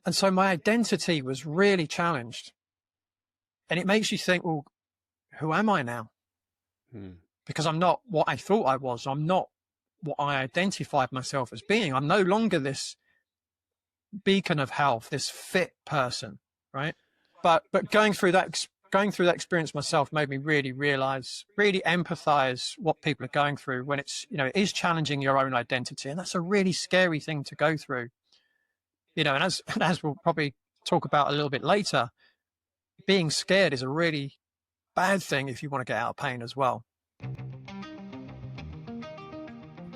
And so my identity was really challenged. And it makes you think, well, who am I now? Because I'm not what I thought I was. I'm not what I identified myself as being. I'm no longer this beacon of health, this fit person, right? But going through that experience myself made me really realize, really empathize what people are going through when it's, it is challenging your own identity. And that's a really scary thing to go through, and as we'll probably talk about a little bit later, being scared is a really bad thing if you want to get out of pain as well.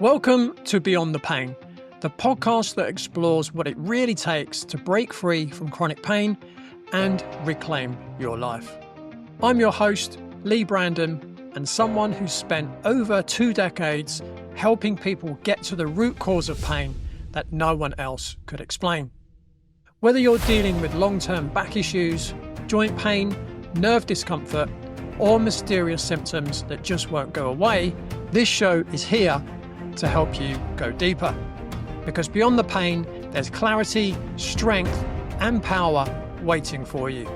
Welcome to Beyond the Pain, the podcast that explores what it really takes to break free from chronic pain and reclaim your life. I'm your host, Lee Brandon, and someone who's spent over 2 decades helping people get to the root cause of pain that no one else could explain. Whether you're dealing with long-term back issues, joint pain, nerve discomfort, or mysterious symptoms that just won't go away, this show is here to help you go deeper. Because beyond the pain, there's clarity, strength, and power waiting for you.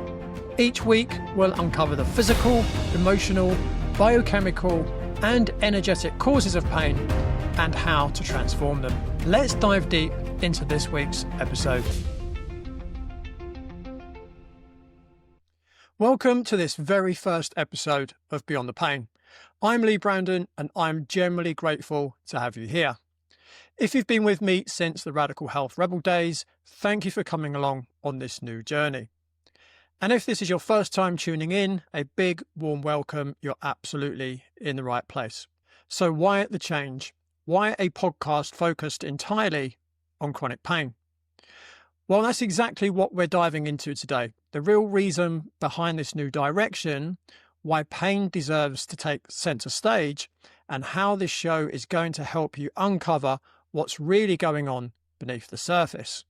Each week, we'll uncover the physical, emotional, biochemical, and energetic causes of pain and how to transform them. Let's dive deep into this week's episode. Welcome to this very first episode of Beyond the Pain. I'm Lee Brandon, and I'm genuinely grateful to have you here. If you've been with me since the Radical Health Rebel days, thank you for coming along on this new journey. And if this is your first time tuning in, a big warm welcome. You're absolutely in the right place. So why the change? Why a podcast focused entirely on chronic pain? Well, that's exactly what we're diving into today. The real reason behind this new direction, why pain deserves to take center stage, and how this show is going to help you uncover what's really going on beneath the surface.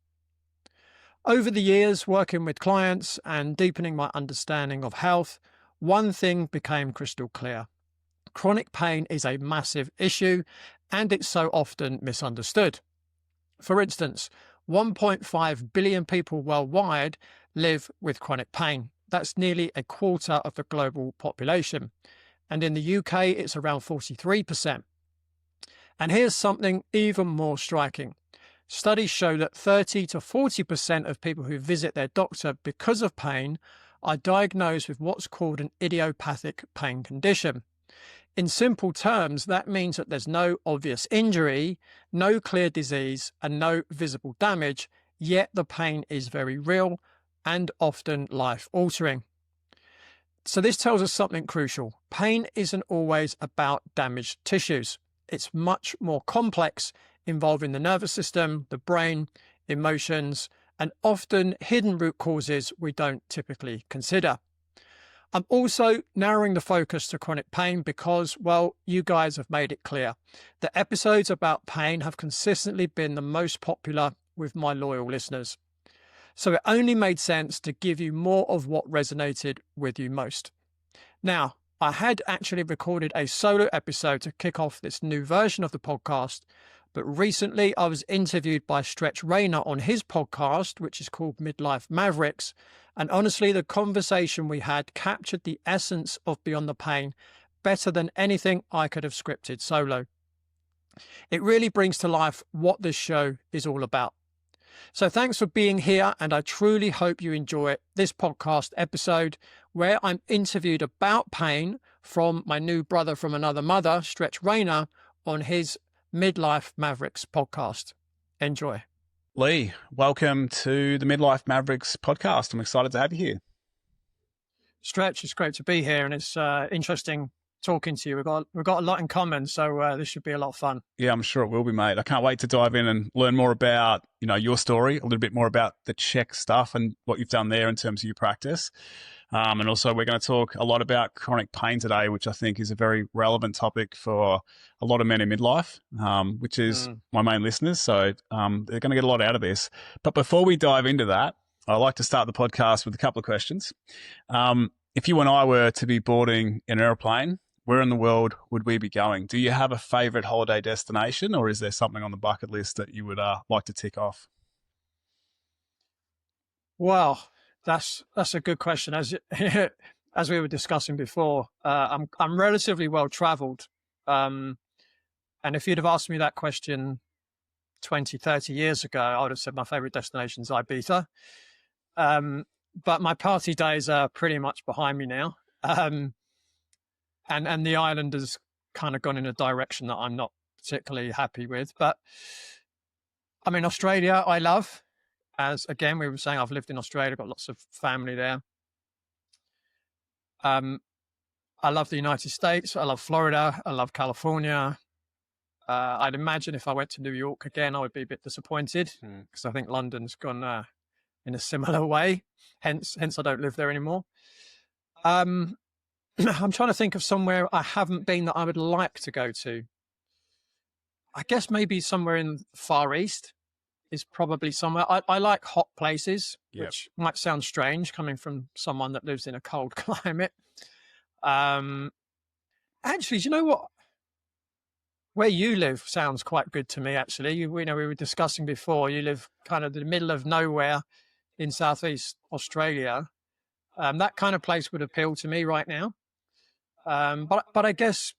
Over the years, working with clients and deepening my understanding of health, one thing became crystal clear. Chronic pain is a massive issue, and it's so often misunderstood. For instance, 1.5 billion people worldwide live with chronic pain. That's nearly a quarter of the global population. And in the UK, it's around 43%. And here's something even more striking. Studies show that 30 to 40% of people who visit their doctor because of pain are diagnosed with what's called an idiopathic pain condition. In simple terms, that means that there's no obvious injury, no clear disease, and no visible damage, yet the pain is very real and often life-altering. So this tells us something crucial. Pain isn't always about damaged tissues. It's much more complex, involving the nervous system, the brain, emotions, and often hidden root causes we don't typically consider. I'm also narrowing the focus to chronic pain because, well, you guys have made it clear. The episodes about pain have consistently been the most popular with my loyal listeners. So it only made sense to give you more of what resonated with you most. Now, I had actually recorded a solo episode to kick off this new version of the podcast, but recently I was interviewed by Stretch Rayner on his podcast, which is called Midlife Mavericks. And honestly, the conversation we had captured the essence of Beyond the Pain better than anything I could have scripted solo. It really brings to life what this show is all about. So thanks for being here, and I truly hope you enjoy this podcast episode where I'm interviewed about pain from my new brother from another mother, Stretch Rayner, on his Midlife Mavericks podcast. Enjoy. Lee, welcome to the Midlife Mavericks podcast. I'm excited to have you here. Stretch, it's great to be here, and it's interesting talking to you. We've got a lot in common, so this should be a lot of fun. Yeah, I'm sure it will be, mate. I can't wait to dive in and learn more about, your story, a little bit more about the Czech stuff and what you've done there in terms of your practice. And also we're going to talk a lot about chronic pain today, which I think is a very relevant topic for a lot of men in midlife, which is my main listeners. So they're going to get a lot out of this. But before we dive into that, I like to start the podcast with a couple of questions. If you and I were to be boarding an airplane, where in the world would we be going? Do you have a favorite holiday destination, or is there something on the bucket list that you would like to tick off? Well, that's a good question. As as we were discussing before, I'm relatively well travelled, and if you'd have asked me that question 20, 30 years ago, I would have said my favourite destination is Ibiza. But my party days are pretty much behind me now, and the island has kind of gone in a direction that I'm not particularly happy with. But I mean, Australia, I love. As again, we were saying, I've lived in Australia, got lots of family there. I love the United States. I love Florida. I love California. I'd imagine if I went to New York again, I would be a bit disappointed because I think London's gone in a similar way. Hence, I don't live there anymore. I'm trying to think of somewhere I haven't been that I would like to go to. I guess maybe somewhere in the Far East is probably somewhere. I like hot places, which might sound strange coming from someone that lives in a cold climate. Actually, do you know what? Where you live sounds quite good to me, actually. We were discussing before, you live kind of in the middle of nowhere in Southeast Australia. That kind of place would appeal to me right now. But I guess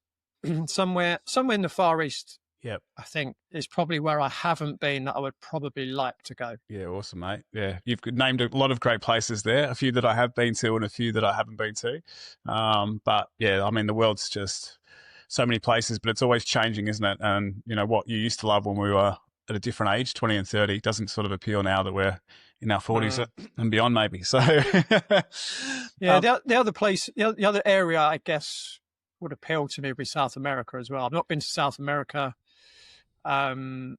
somewhere in the Far East, I think is probably where I haven't been that I would probably like to go. Yeah, awesome, mate. Yeah, you've named a lot of great places there, a few that I have been to and a few that I haven't been to. But yeah, I mean, the world's just so many places, but it's always changing, isn't it? And, what you used to love when we were at a different age, 20 and 30, doesn't sort of appeal now that we're in our 40s and beyond, maybe. So, yeah, the other place, the other area, I guess, would appeal to me would be South America as well. I've not been to South America. I'm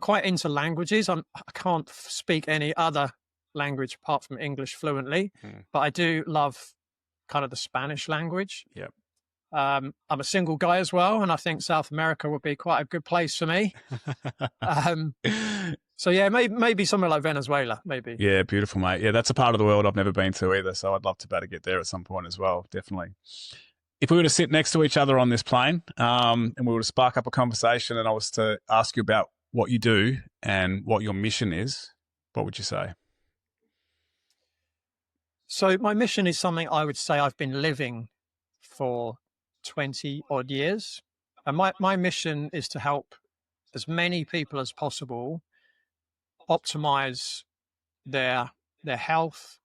quite into languages. I can't speak any other language apart from English fluently, but I do love kind of the Spanish language. Yep. I'm a single guy as well, and I think South America would be quite a good place for me. So yeah, maybe somewhere like Venezuela, maybe. Yeah, beautiful, mate. Yeah, that's a part of the world I've never been to either, so I'd love to be able to get there at some point as well, definitely. If we were to sit next to each other on this plane, and we were to spark up a conversation and I was to ask you about what you do and what your mission is, what would you say? So my mission is something I would say I've been living for 20 odd years. And my mission is to help as many people as possible optimize their health,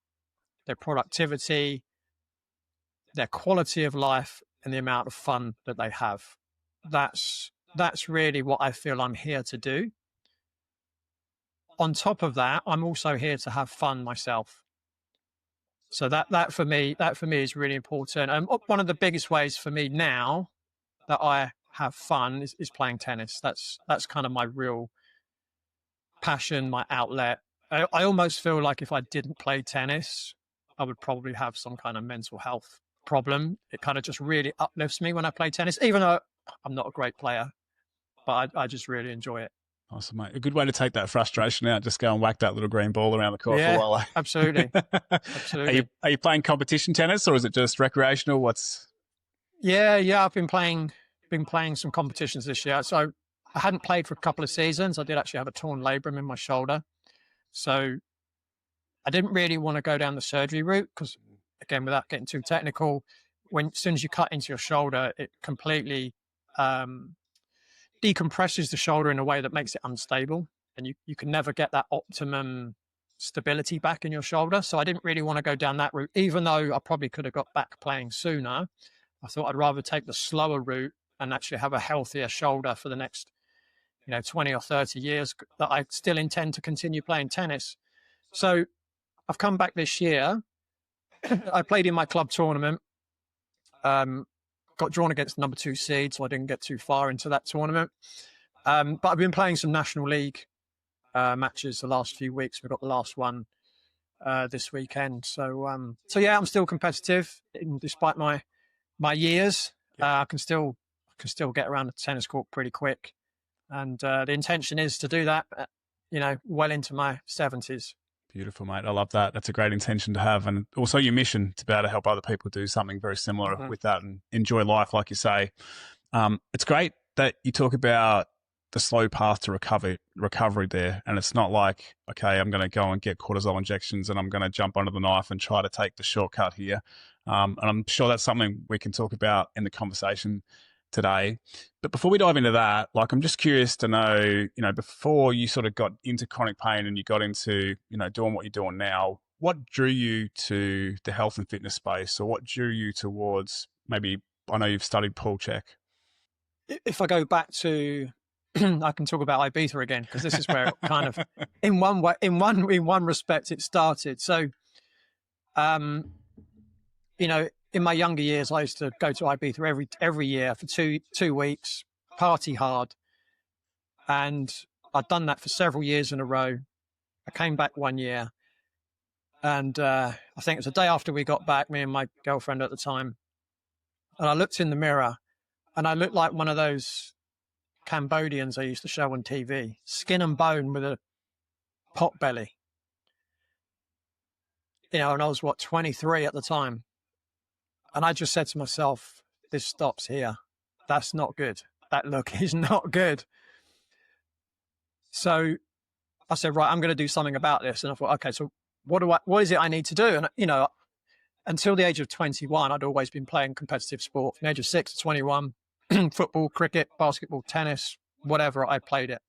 their productivity, their quality of life, and the amount of fun that they have. That's really what I feel I'm here to do. On top of that, I'm also here to have fun myself. So that for me is really important. And one of the biggest ways for me now that I have fun is playing tennis. That's kind of my real passion, my outlet. I almost feel like if I didn't play tennis, I would probably have some kind of mental health problem. It kind of just really uplifts me when I play tennis, even though I'm not a great player, but I just really enjoy it. Awesome, mate. A good way to take that frustration out. Just go and whack that little green ball around the court for a while. Absolutely. Absolutely. Are you playing competition tennis or is it just recreational? Yeah. I've been playing some competitions this year. So I hadn't played for a couple of seasons. I did actually have a torn labrum in my shoulder. So I didn't really want to go down the surgery route because, again, without getting too technical, as soon as you cut into your shoulder, it completely decompresses the shoulder in a way that makes it unstable, and you can never get that optimum stability back in your shoulder. So I didn't really want to go down that route, even though I probably could have got back playing sooner. I thought I'd rather take the slower route and actually have a healthier shoulder for the next 20 or 30 years that I still intend to continue playing tennis. So I've come back this year. I played in my club tournament, got drawn against the number 2 seed, so I didn't get too far into that tournament. But I've been playing some National League matches the last few weeks. We've got the last one this weekend. So yeah, I'm still competitive despite my years. I can still get around the tennis court pretty quick, and the intention is to do that, well into my 70s. Beautiful, mate. I love that. That's a great intention to have. And also your mission to be able to help other people do something very similar with that and enjoy life, like you say. It's great that you talk about the slow path to recovery there. And it's not like, okay, I'm going to go and get cortisol injections and I'm going to jump under the knife and try to take the shortcut here. And I'm sure that's something we can talk about in the conversation today. But before we dive into that, like, I'm just curious to know, before you sort of got into chronic pain and you got into, doing what you're doing now, what drew you to the health and fitness space, or what drew you towards maybe, I know you've studied pull check. If I go back to, I can talk about Ibiza again, because this is where it kind of, in one respect, it started. So, in my younger years, I used to go to Ibiza every year for two weeks, party hard, and I'd done that for several years in a row. I came back one year, and I think it was the day after we got back, me and my girlfriend at the time, and I looked in the mirror, and I looked like one of those Cambodians I used to show on TV, skin and bone with a pot belly. And I was, 23 at the time. And I just said to myself, this stops here. That's not good. That look is not good. So I said, right, I'm going to do something about this. And I thought, okay, so what is it I need to do? And, until the age of 21, I'd always been playing competitive sport. From the age of 6 to 21, football, cricket, basketball, tennis, whatever, I played it.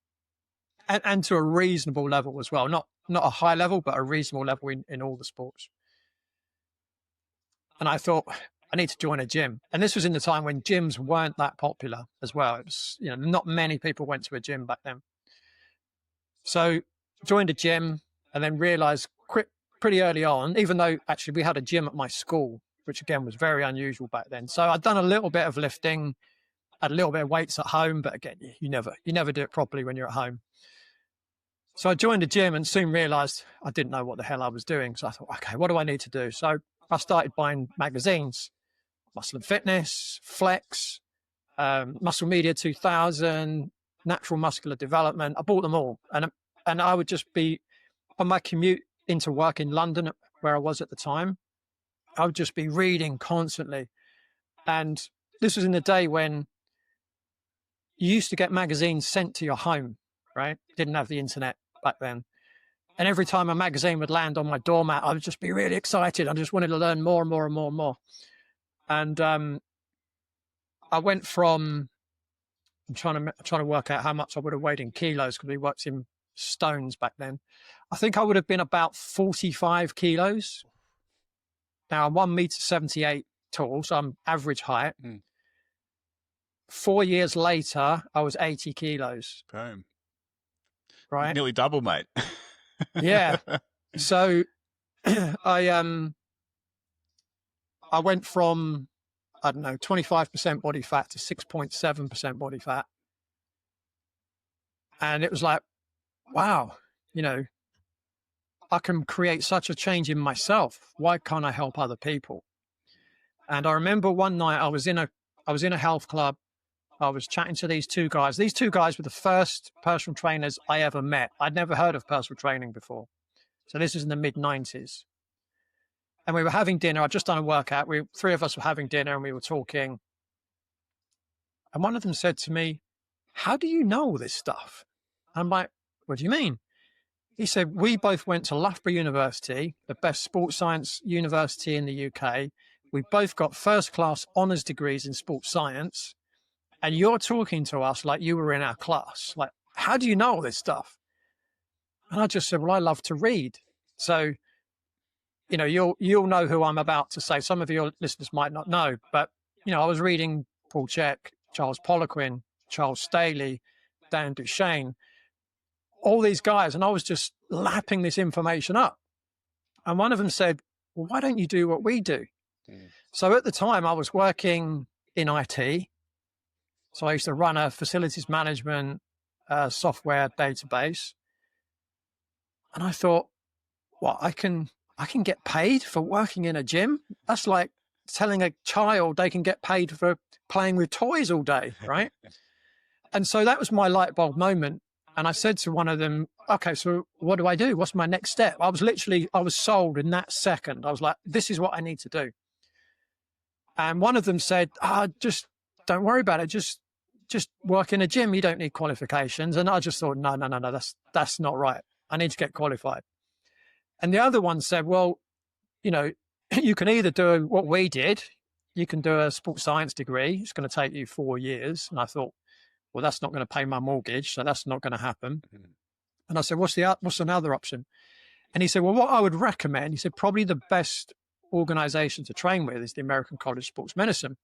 And to a reasonable level as well. Not a high level, but a reasonable level in all the sports. And I thought, I need to join a gym. And this was in the time when gyms weren't that popular as well. It was, not many people went to a gym back then. So joined a gym and then realized pretty early on, even though actually we had a gym at my school, which again was very unusual back then. So I'd done a little bit of lifting, had a little bit of weights at home, but again, you never do it properly when you're at home. So I joined a gym and soon realized I didn't know what the hell I was doing. So I thought, okay, what do I need to do? So I started buying magazines, Muscle and Fitness, Flex, Muscle Media 2000, Natural Muscular Development. I bought them all. And I would just be on my commute into work in London, where I was at the time. I would just be reading constantly. And this was in the day when you used to get magazines sent to your home, right? Didn't have the internet back then. And every time a magazine would land on my doormat, I would just be really excited. I just wanted to learn more and more and more and more. And I went from, I'm trying to work out how much I would have weighed in kilos, because we worked in stones back then. I think I would have been about 45 kilos. Now I'm 1.78 meters tall, so I'm average height. 4 years later, I was 80 kilos. Boom. Right? Nearly double, mate. Yeah. So I went from, 25% body fat to 6.7% body fat. And it was like, wow, I can create such a change in myself. Why can't I help other people? And I remember one night I was in a health club. I was chatting to these two guys. These two guys were the first personal trainers I ever met. I'd never heard of personal training before. So this was in the mid-90s. And we were having dinner. I'd just done a workout. Three of us were having dinner and we were talking. And one of them said to me, how do you know all this stuff? I'm like, what do you mean? He said, we both went to Loughborough University, the best sports science university in the UK. We both got first-class honours degrees in sports science. And you're talking to us like you were in our class. Like, how do you know all this stuff? And I just said, well, I love to read. So, you'll know who I'm about to say. Some of your listeners might not know, but, I was reading Paul Chek, Charles Poliquin, Charles Staley, Dan Duchesne, all these guys. And I was just lapping this information up. And one of them said, well, why don't you do what we do? So at the time I was working in IT. So I used to run a facilities management software database. And I thought, well, I can get paid for working in a gym. That's like telling a child they can get paid for playing with toys all day, right? And so that was my light bulb moment. And I said to one of them, okay, so what do I do? What's my next step? I was sold in that second. I was like, this is what I need to do. And one of them said, just don't worry about it. Just just work in a gym. You don't need qualifications. And I just thought, no, that's not right. I need to get qualified. And the other one said, well, you know, you can either do what we did. You can do a sports science degree. It's going to take you 4 years. And I thought, well, that's not going to pay my mortgage. So that's not going to happen. And I said, what's another option? And he said, well, what I would recommend, he said, probably the best organization to train with is the American College of Sports Medicine.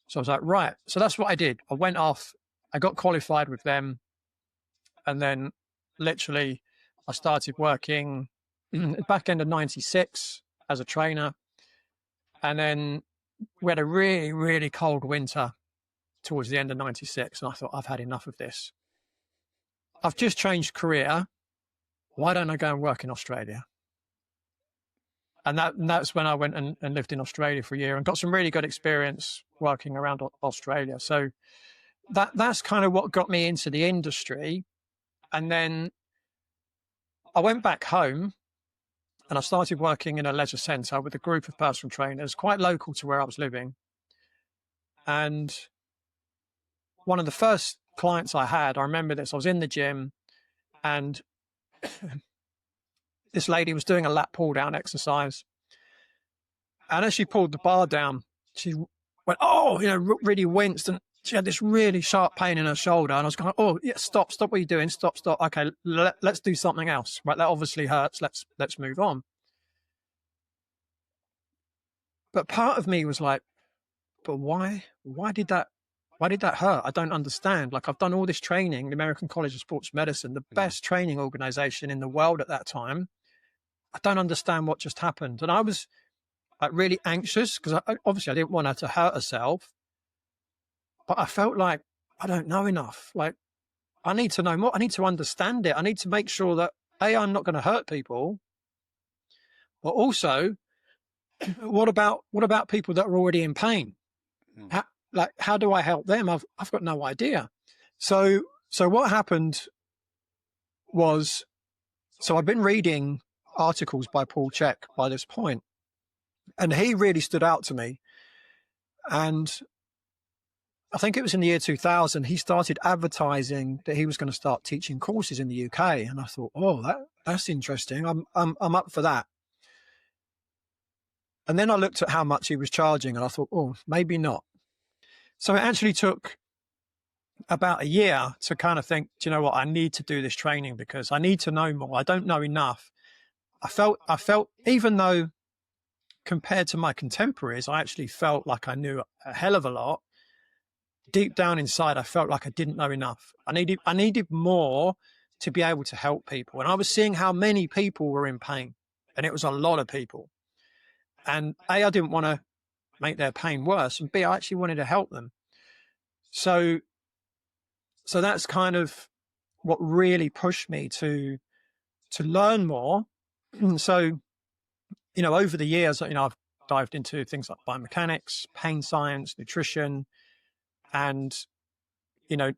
So I was like, right. So that's what I did. I went off, I got qualified with them. And then literally I started working back end of 96 as a trainer. And then we had a really, really cold winter towards the end of 96. And I thought, I've had enough of this. I've just changed career. Why don't I go and work in Australia? And that's when I went and lived in Australia for a year and got some really good experience working around Australia. So that's kind of what got me into the industry. And then I went back home and I started working in a leisure centre with a group of personal trainers, quite local to where I was living. And one of the first clients I had, I remember this, I was in the gym and this lady was doing a lat pull down exercise. And as she pulled the bar down, she went, oh, really winced. And she had this really sharp pain in her shoulder. And I was going, oh, yeah, stop what you're doing. Stop. Okay, let's do something else. Right, that obviously hurts. Let's move on. But part of me was like, but why did that hurt? I don't understand. Like, I've done all this training, the American College of Sports Medicine, the best training organization in the world at that time. I don't understand what just happened. And I was like really anxious because obviously I didn't want her to hurt herself, but I felt like I don't know enough. Like, I need to know more. I need to understand it. I need to make sure that I'm not going to hurt people, but also what about people that are already in pain? How do I help them? I've got no idea. So what happened was, so I've been reading articles by Paul Chek by this point, and he really stood out to me. And I think it was in the year 2000, he started advertising that he was going to start teaching courses in the UK. And I thought, oh, that's interesting. I'm up for that. And then I looked at how much he was charging and I thought, oh, maybe not. So it actually took about a year to kind of think, do you know what? I need to do this training because I need to know more. I don't know enough. I felt, even though compared to my contemporaries, I actually felt like I knew a hell of a lot. Deep down inside, I felt like I didn't know enough. I needed more to be able to help people. And I was seeing how many people were in pain, and it was a lot of people. And A, I didn't want to make their pain worse, and B, I actually wanted to help them. So that's kind of what really pushed me to learn more. So, over the years, I've dived into things like biomechanics, pain science, nutrition, and,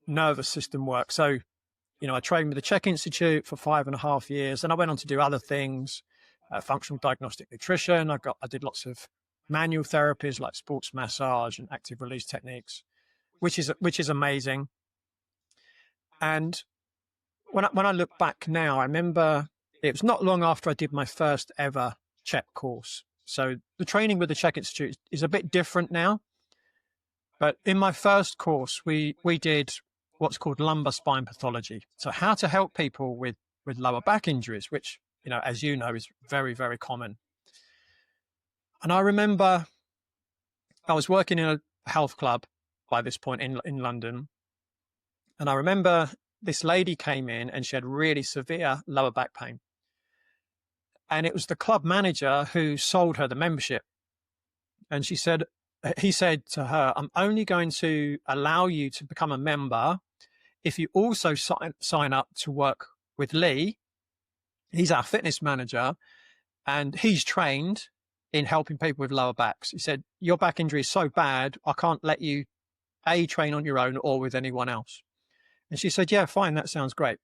nervous system work. So, I trained with the Czech Institute for 5.5 years, and I went on to do other things, functional diagnostic nutrition. I did lots of manual therapies like sports massage and active release techniques, which is amazing. And when I look back now, I remember it was not long after I did my first ever Czech course. So the training with the Czech Institute is a bit different now. But in my first course, we did what's called lumbar spine pathology. So how to help people with lower back injuries, which, as you know, is very, very common. And I remember I was working in a health club by this point in London. And I remember this lady came in and she had really severe lower back pain. And it was the club manager who sold her the membership. And he said to her, I'm only going to allow you to become a member if you also sign up to work with Lee. He's our fitness manager and he's trained in helping people with lower backs. He said, your back injury is so bad, I can't let you train on your own or with anyone else. And she said, yeah, fine, that sounds great.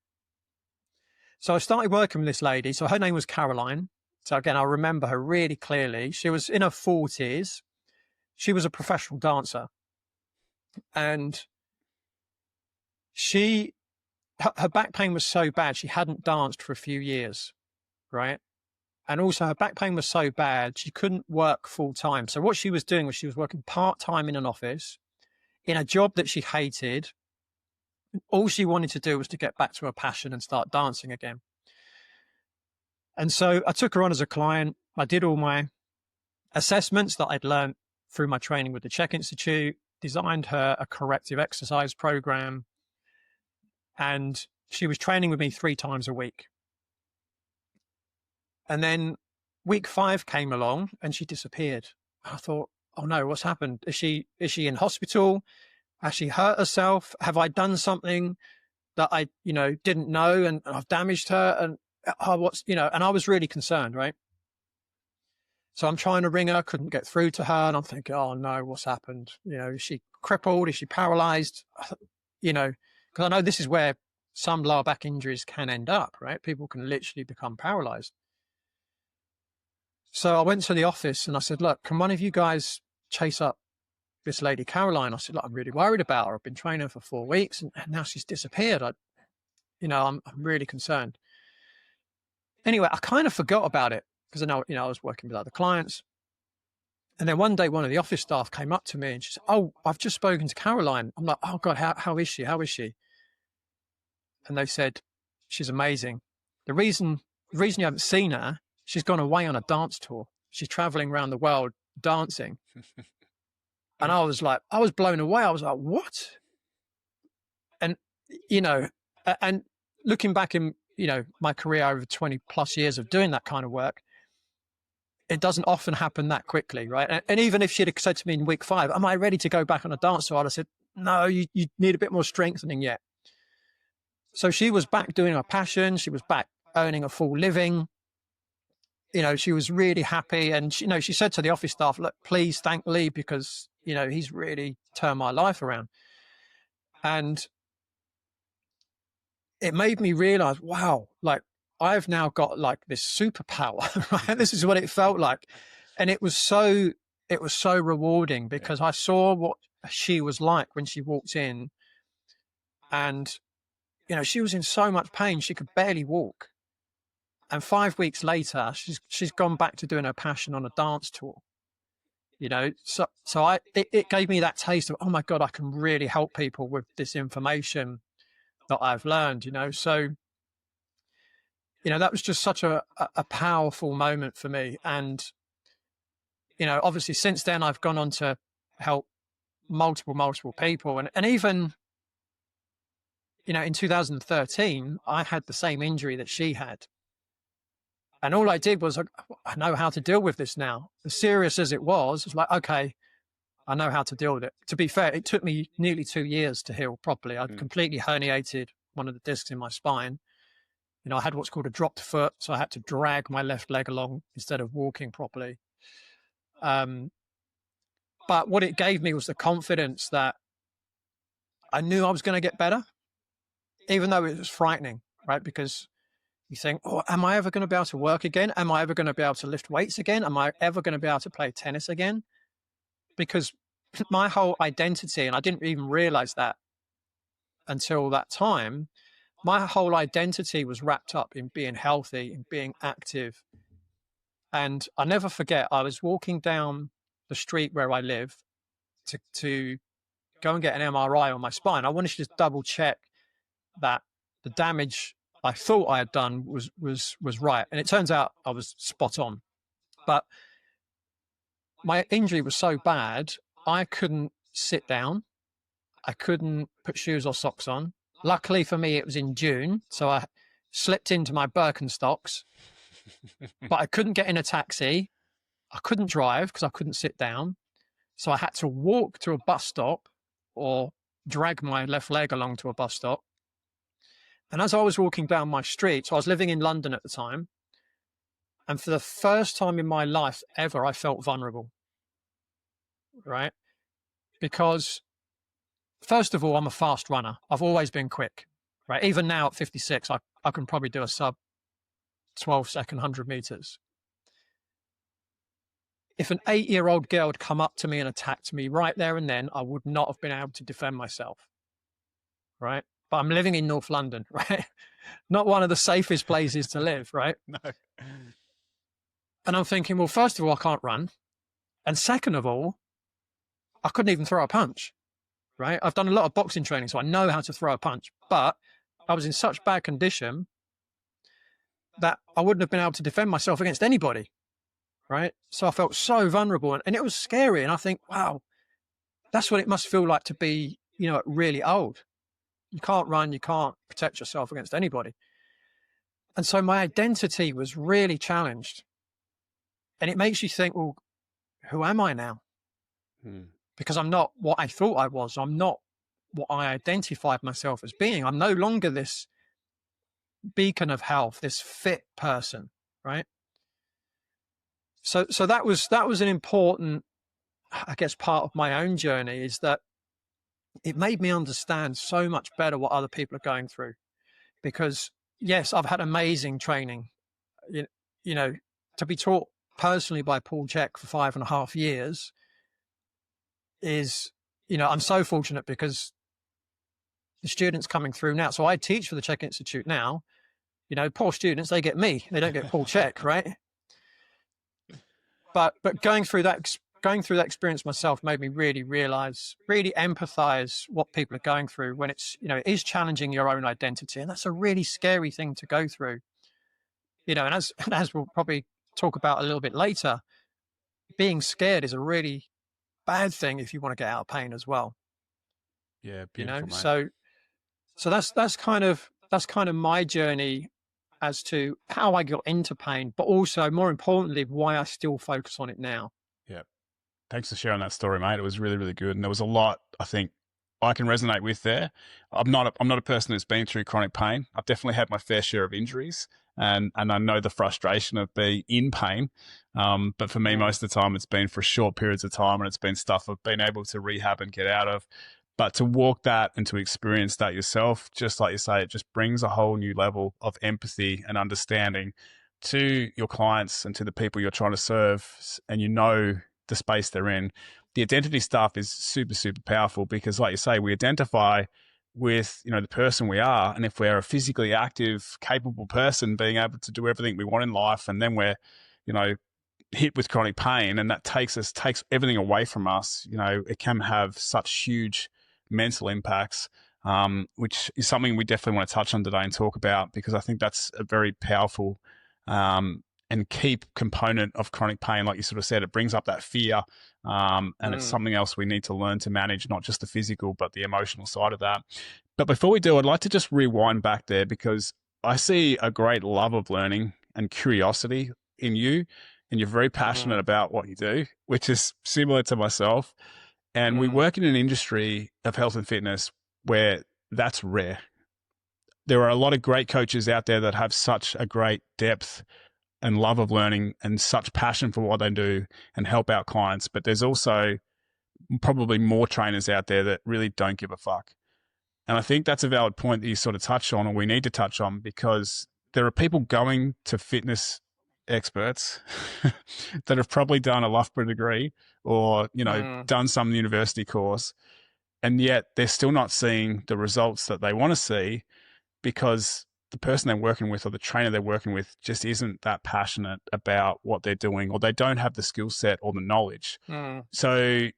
So I started working with this lady. So her name was Caroline. So again, I remember her really clearly. She was in her 40s. She was a professional dancer. And her back pain was so bad, she hadn't danced for a few years, right? And also her back pain was so bad, she couldn't work full time. So what she was doing was she was working part-time in an office in a job that she hated. All she wanted to do was to get back to her passion and start dancing again. And so I took her on as a client. I did all my assessments that I'd learned through my training with the Czech Institute, designed her a corrective exercise program, and she was training with me 3 times a week. And then week 5 came along and she disappeared. I thought, oh no, what's happened? Is she in hospital? Has she hurt herself? Have I done something that I, didn't know and I've damaged her? And and I was really concerned, right? So I'm trying to ring her, couldn't get through to her. And I'm thinking, oh no, what's happened? Is she crippled? Is she paralyzed? Because I know this is where some lower back injuries can end up, right? People can literally become paralyzed. So I went to the office and I said, look, can one of you guys chase up this lady, Caroline? I said, look, I'm really worried about her. I've been training her for 4 weeks and now she's disappeared. I'm really concerned. Anyway, I kind of forgot about it because I know, I was working with other clients. And then one day, one of the office staff came up to me and she said, oh, I've just spoken to Caroline. I'm like, oh God, how is she? How is she? And they said, she's amazing. The reason you haven't seen her, she's gone away on a dance tour. She's traveling around the world dancing. And I was blown away. I was like, what? And, and looking back in, my career over 20 plus years of doing that kind of work, it doesn't often happen that quickly, right? And even if she'd have said to me in week 5, am I ready to go back on a dance tour? I'd have said, no, you need a bit more strengthening yet. So she was back doing her passion. She was back earning a full living. She was really happy. And, she said to the office staff, look, please thank Lee because, he's really turned my life around. And it made me realize, wow, like I've now got like this superpower, right? This is what it felt like. And it was so rewarding because I saw what she was like when she walked in and, she was in so much pain. She could barely walk. And 5 weeks later, she's gone back to doing her passion on a dance tour. So it gave me that taste of, oh my God, I can really help people with this information that I've learned, So, that was just such a powerful moment for me. And, obviously since then I've gone on to help multiple people. And even, in 2013, I had the same injury that she had. And all I did was, I know how to deal with this now. As serious as it was like, okay, I know how to deal with it. To be fair, it took me nearly 2 years to heal properly. I'd completely herniated one of the discs in my spine. I had what's called a dropped foot. So I had to drag my left leg along instead of walking properly. But what it gave me was the confidence that I knew I was going to get better, even though it was frightening, right? Because you think, oh, am I ever going to be able to work again? Am I ever going to be able to lift weights again? Am I ever going to be able to play tennis again? Because my whole identity, and I didn't even realize that until that time, my whole identity was wrapped up in being healthy, in being active. And I never forget, I was walking down the street where I live to go and get an MRI on my spine. I wanted to just double check that the damage I thought I had done was right. And it turns out I was spot on. But my injury was so bad, I couldn't sit down. I couldn't put shoes or socks on. Luckily for me, it was in June. So I slipped into my Birkenstocks, but I couldn't get in a taxi. I couldn't drive because I couldn't sit down. So I had to walk to a bus stop or drag my left leg along to a bus stop. And as I was walking down my street, so I was living in London at the time, and for the first time in my life ever, I felt vulnerable, right? Because first of all, I'm a fast runner. I've always been quick, right? Even now at 56, I can probably do a sub 12-second 100 meters. If an 8-year-old girl had come up to me and attacked me right there and then, I would not have been able to defend myself, right? but I'm living in North London, right? Not one of the safest places to live, right? No. And I'm thinking, well, first of all, I can't run. And second of all, I couldn't even throw a punch, right? I've done a lot of boxing training, so I know how to throw a punch, but I was in such bad condition that I wouldn't have been able to defend myself against anybody, right? So I felt so vulnerable, and it was scary. And I think, wow, that's what it must feel like to be, really old. You can't run, you can't protect yourself against anybody. And so my identity was really challenged. And it makes you think, well, who am I now? Because I'm not what I thought I was. I'm not what I identified myself as being. I'm no longer this beacon of health, this fit person, right? So that was an important, I guess, part of my own journey, is that it made me understand so much better what other people are going through. Because yes, I've had amazing training, to be taught personally by Paul Chek for 5.5 years is, I'm so fortunate, because the students coming through now. So I teach for the Chek Institute now. Poor students, they get me. They don't get Paul Chek, right? But going through that experience myself made me really realize, really empathize what people are going through when it's, it is challenging your own identity. And that's a really scary thing to go through. And as we'll probably talk about a little bit later, being scared is a really bad thing if you want to get out of pain as well. Yeah, beautiful, mate. So that's kind of my journey as to how I got into pain, but also more importantly, why I still focus on it now. Yeah. Thanks for sharing that story, mate. It was really, really good. And there was a lot, I think, I can resonate with there. I'm not a person who's been through chronic pain. I've definitely had my fair share of injuries, and I know the frustration of being in pain. But for me, most of the time, it's been for short periods of time, and it's been stuff I've been able to rehab and get out of. But to walk that and to experience that yourself, just like you say, it just brings a whole new level of empathy and understanding to your clients and to the people you're trying to serve, and the space they're in. The identity stuff is super, super powerful, because like you say, we identify with, the person we are. And if we're a physically active, capable person being able to do everything we want in life, and then we're, hit with chronic pain, and that takes everything away from us, it can have such huge mental impacts, which is something we definitely want to touch on today and talk about, because I think that's a very powerful and key component of chronic pain. Like you sort of said, it brings up that fear, and it's something else we need to learn to manage, not just the physical, but the emotional side of that. But before we do, I'd like to just rewind back there, because I see a great love of learning and curiosity in you, and you're very passionate about what you do, which is similar to myself. And we work in an industry of health and fitness where that's rare. There are a lot of great coaches out there that have such a great depth and love of learning and such passion for what they do and help out clients. But there's also probably more trainers out there that really don't give a fuck. And I think that's a valid point that you sort of touched on, or we need to touch on, because there are people going to fitness experts that have probably done a Loughborough degree or, done some university course, and yet they're still not seeing the results that they want to see, because the person they're working with or the trainer they're working with just isn't that passionate about what they're doing, or they don't have the skill set or the knowledge. So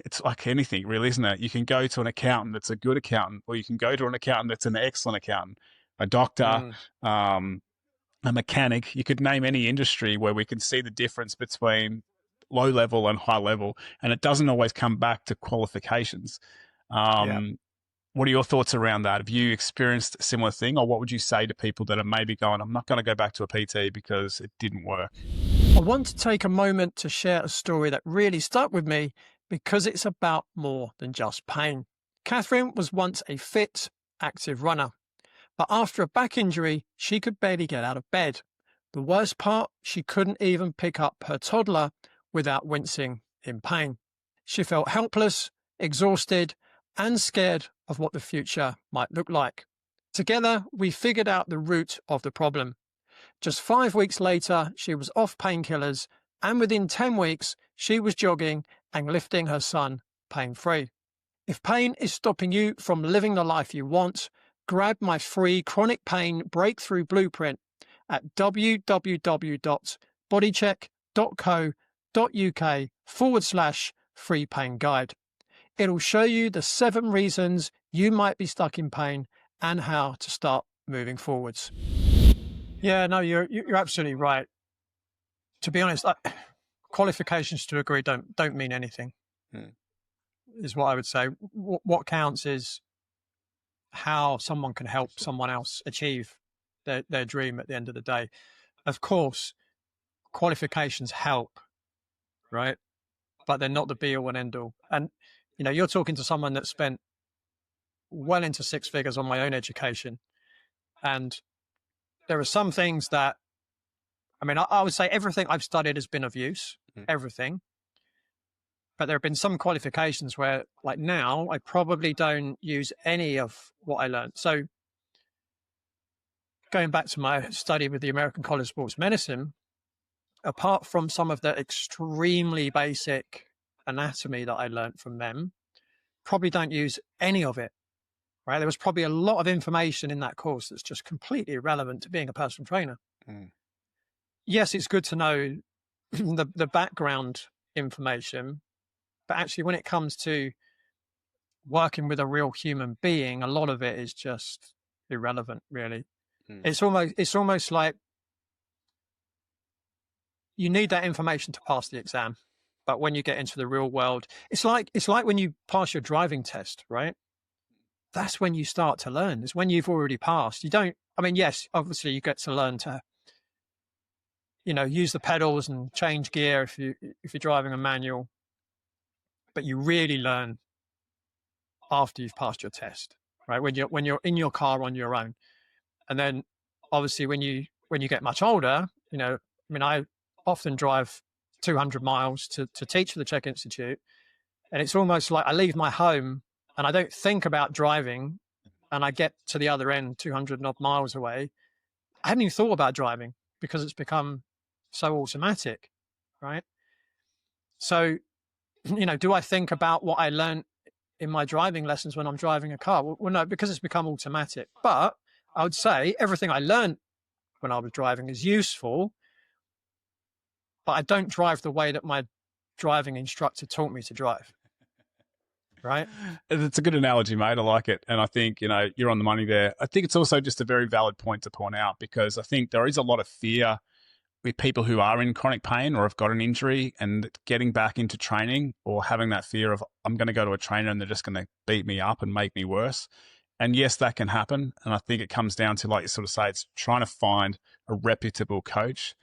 it's like anything, really, isn't it? You can go to an accountant that's a good accountant, or you can go to an accountant that's an excellent accountant, a doctor, a mechanic. You could name any industry where we can see the difference between low level and high level, and it doesn't always come back to qualifications. What are your thoughts around that? Have you experienced a similar thing, or what would you say to people that are maybe going, I'm not going to go back to a PT because it didn't work? I want to take a moment to share a story that really stuck with me, because it's about more than just pain. Catherine was once a fit, active runner, but after a back injury, she could barely get out of bed. The worst part, she couldn't even pick up her toddler without wincing in pain. She felt helpless, exhausted, and scared of what the future might look like. Together, we figured out the root of the problem. Just 5 weeks later, she was off painkillers, and within 10 weeks, she was jogging and lifting her son pain-free. If pain is stopping you from living the life you want, grab my free chronic pain breakthrough blueprint at www.bodycheck.co.uk/free pain guide. It'll show you the 7 reasons you might be stuck in pain and how to start moving forwards. Yeah, no, you're absolutely right. To be honest, qualifications to a degree don't mean anything, is what I would say. What counts is how someone can help someone else achieve their dream at the end of the day. Of course, qualifications help, right? But they're not the be all and end all. And, you're talking to someone that spent well into 6 figures on my own education. And there are some things that, I would say everything I've studied has been of use, everything. But there have been some qualifications where, like now, I probably don't use any of what I learned. So going back to my study with the American College of Sports Medicine, apart from some of the extremely basic anatomy that I learned from them, probably don't use any of it, right? There was probably a lot of information in that course that's just completely irrelevant to being a personal trainer. Yes, it's good to know the background information, but actually when it comes to working with a real human being, a lot of it is just irrelevant, really. It's almost like you need that information to pass the exam. But when you get into the real world, it's like when you pass your driving test, right? That's when you start to learn. It's when you've already passed. You don't, yes, obviously you get to learn to, use the pedals and change gear if you're driving a manual, but you really learn after you've passed your test, right? When you're in your car on your own. And then obviously when you get much older, I often drive 200 miles to teach for the Czech Institute. And it's almost like I leave my home and I don't think about driving and I get to the other end 200 odd miles away. I hadn't even thought about driving because it's become so automatic, right? So, do I think about what I learned in my driving lessons when I'm driving a car? Well, no, because it's become automatic. But I would say everything I learned when I was driving is useful, but I don't drive the way that my driving instructor taught me to drive. Right? It's a good analogy, mate. I like it. And I think, you're on the money there. I think it's also just a very valid point to point out because I think there is a lot of fear with people who are in chronic pain or have got an injury and getting back into training or having that fear of I'm going to go to a trainer and they're just going to beat me up and make me worse. And yes, that can happen. And I think it comes down to, like you sort of say, it's trying to find a reputable coach.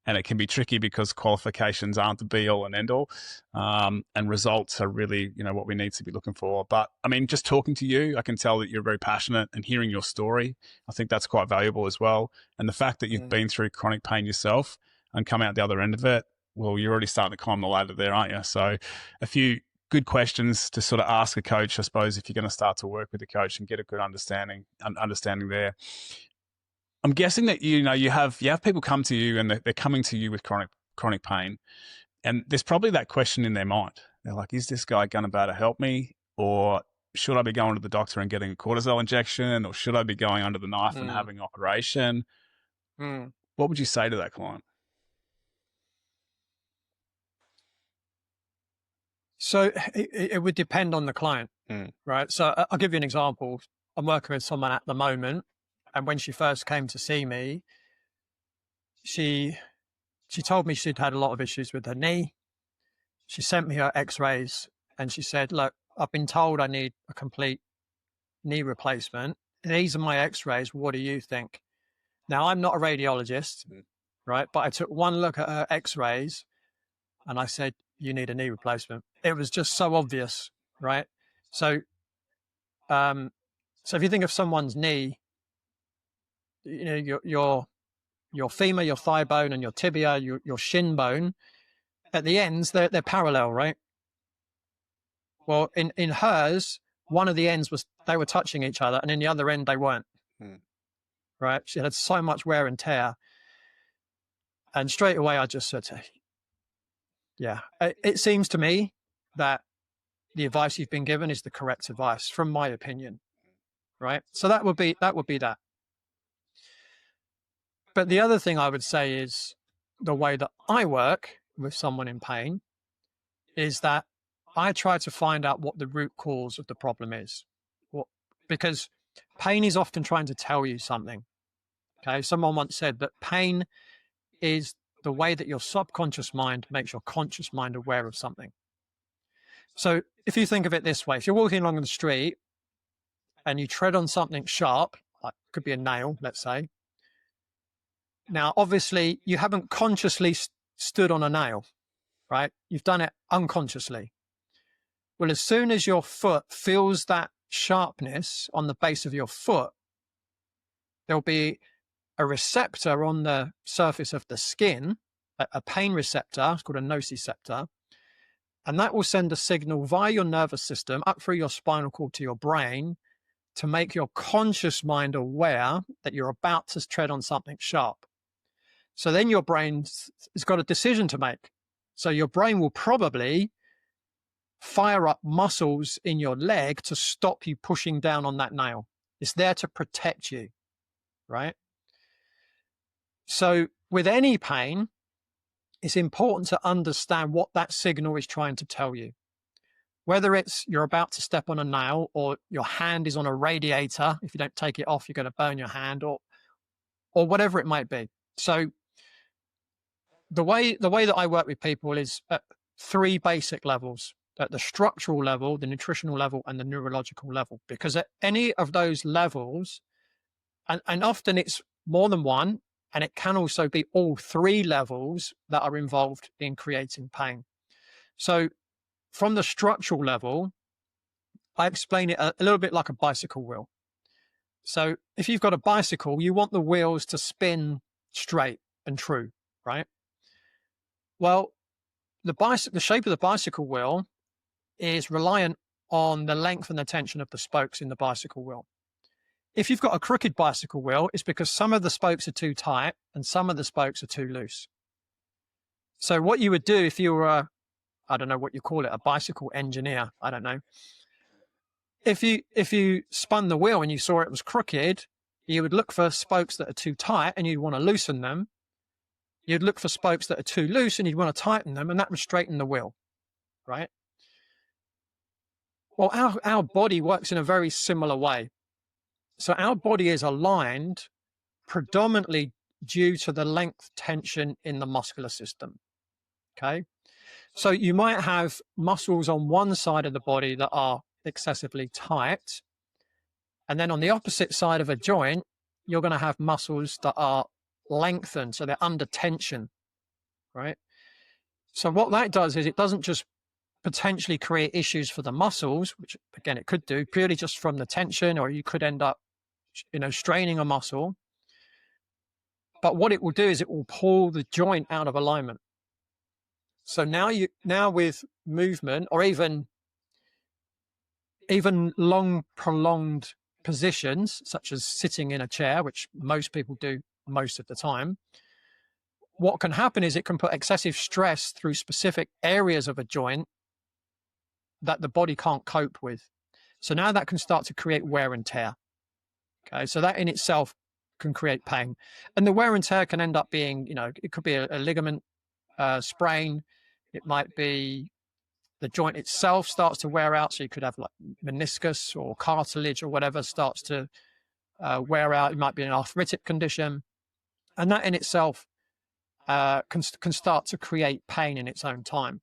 And it can be tricky because qualifications aren't the be all and end all. And results are really, what we need to be looking for. But just talking to you, I can tell that you're very passionate and hearing your story. I think that's quite valuable as well. And the fact that you've been through chronic pain yourself and come out the other end of it, well, you're already starting to climb the ladder there, aren't you? So a few good questions to sort of ask a coach, I suppose, if you're going to start to work with a coach and get a good understanding there. I'm guessing that you have people come to you and they're coming to you with chronic pain, and there's probably that question in their mind. They're like, "Is this guy going to be able to help me, or should I be going to the doctor and getting a cortisol injection, or should I be going under the knife and having an operation?" What would you say to that client? So it would depend on the client, right? So I'll give you an example. I'm working with someone at the moment. And when she first came to see me, she told me she'd had a lot of issues with her knee. She sent me her x-rays and she said, look, I've been told I need a complete knee replacement. These are my x-rays. What do you think? Now, I'm not a radiologist, right? But I took one look at her x-rays and I said, you need a knee replacement. It was just so obvious, right? So if you think of someone's knee, your femur, your thigh bone, and your tibia, your shin bone, at the ends, they're parallel, right? Well, in hers, one of the ends they were touching each other, and in the other end, they weren't. Right? She had so much wear and tear. And straight away, I just said to her, yeah, it seems to me that the advice you've been given is the correct advice, from my opinion. right? So that would be that. But the other thing I would say is the way that I work with someone in pain is that I try to find out what the root cause of the problem is. Because pain is often trying to tell you something. Okay. Someone once said that pain is the way that your subconscious mind makes your conscious mind aware of something. So if you think of it this way, if you're walking along the street and you tread on something sharp, like could be a nail, let's say. Now, obviously, you haven't consciously stood on a nail, right? You've done it unconsciously. Well, as soon as your foot feels that sharpness on the base of your foot, there'll be a receptor on the surface of the skin, a pain receptor, it's called a nociceptor, and that will send a signal via your nervous system up through your spinal cord to your brain to make your conscious mind aware that you're about to tread on something sharp. So then your brain has got a decision to make. So your brain will probably fire up muscles in your leg to stop you pushing down on that nail. It's there to protect you, right? So with any pain, it's important to understand what that signal is trying to tell you. Whether it's you're about to step on a nail or your hand is on a radiator, if you don't take it off, you're going to burn your hand, or whatever it might be. So the way that I work with people is at three basic levels: at the structural level, the nutritional level, and the neurological level. Because at any of those levels, and often it's more than one, and it can also be all three levels that are involved in creating pain. So from the structural level, I explain it a little bit like a bicycle wheel. So if you've got a bicycle, you want the wheels to spin straight and true, right? Well, the shape of the bicycle wheel is reliant on the length and the tension of the spokes in the bicycle wheel. If you've got a crooked bicycle wheel, it's because some of the spokes are too tight and some of the spokes are too loose. So what you would do if you were I don't know what you call it, a bicycle engineer, I don't know. If you spun the wheel and you saw it was crooked, you would look for spokes that are too tight and you'd want to loosen them. You'd look for spokes that are too loose and you'd want to tighten them, and that would straighten the wheel, right? Well, our body works in a very similar way. So our body is aligned predominantly due to the length tension in the muscular system, okay? So you might have muscles on one side of the body that are excessively tight. And then on the opposite side of a joint, you're going to have muscles that are lengthened. So they're under tension, right? So what that does is it doesn't just potentially create issues for the muscles, which again, it could do purely just from the tension, or you could end up, straining a muscle. But what it will do is it will pull the joint out of alignment. So now with movement, or even long prolonged positions, such as sitting in a chair, which most people do most of the time, what can happen is it can put excessive stress through specific areas of a joint that the body can't cope with. So now that can start to create wear and tear. Okay, so that in itself can create pain. And the wear and tear can end up being, it could be a ligament sprain. It might be the joint itself starts to wear out. So you could have like meniscus or cartilage or whatever starts to wear out. It might be an arthritic condition. And that in itself can start to create pain in its own time.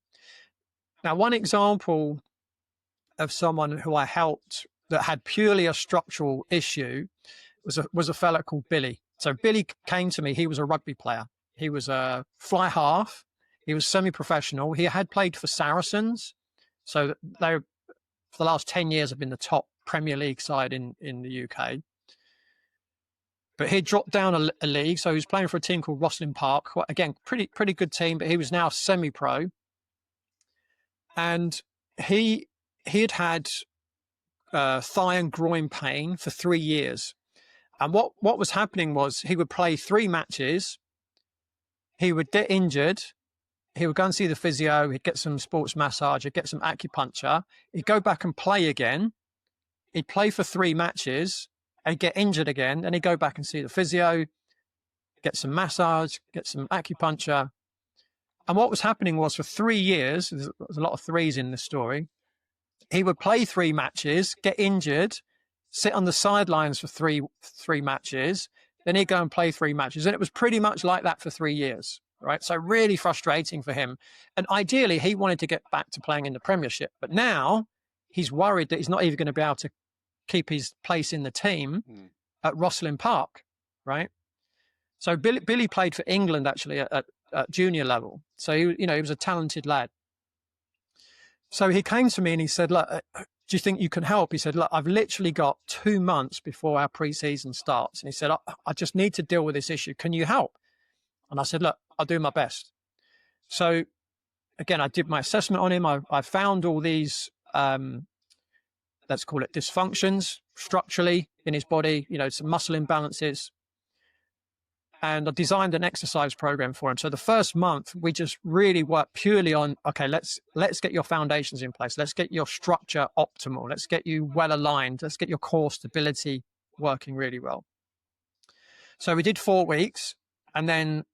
Now, one example of someone who I helped that had purely a structural issue was a fella called Billy. So Billy came to me. He was a rugby player. He was a fly half. He was semi-professional. He had played for Saracens. So they, for the last 10 years, have been the top Premier League side in the UK. But he dropped down a league. So he was playing for a team called Rosslyn Park. Again, pretty good team, but he was now semi-pro. And he had thigh and groin pain for 3 years. And what was happening was he would play 3 matches. He would get injured. He would go and see the physio. He'd get some sports massage. He'd get some acupuncture. He'd go back and play again. he'd play for 3 matches, and get injured again, and he'd go back and see the physio, get some massage, get some acupuncture. And what was happening was for 3 years, there's a lot of threes in this story, he would play 3 matches, get injured, sit on the sidelines for three matches, then he'd go and play 3 matches. And it was pretty much like that for 3 years, right? So really frustrating for him. And ideally, he wanted to get back to playing in the Premiership. But now he's worried that he's not even going to be able to keep his place in the team at Rosslyn Park, right? So Billy played for England, actually, at junior level. So, he was a talented lad. So he came to me and he said, look, do you think you can help? He said, look, I've literally got 2 months before our pre-season starts. And he said, I just need to deal with this issue. Can you help? And I said, look, I'll do my best. So again, I did my assessment on him. I found all these, let's call it dysfunctions structurally in his body, some muscle imbalances. And I designed an exercise program for him. So the first month, we just really worked purely on, okay, let's get your foundations in place. Let's get your structure optimal. Let's get you well aligned. Let's get your core stability working really well. So we did 4 weeks, and then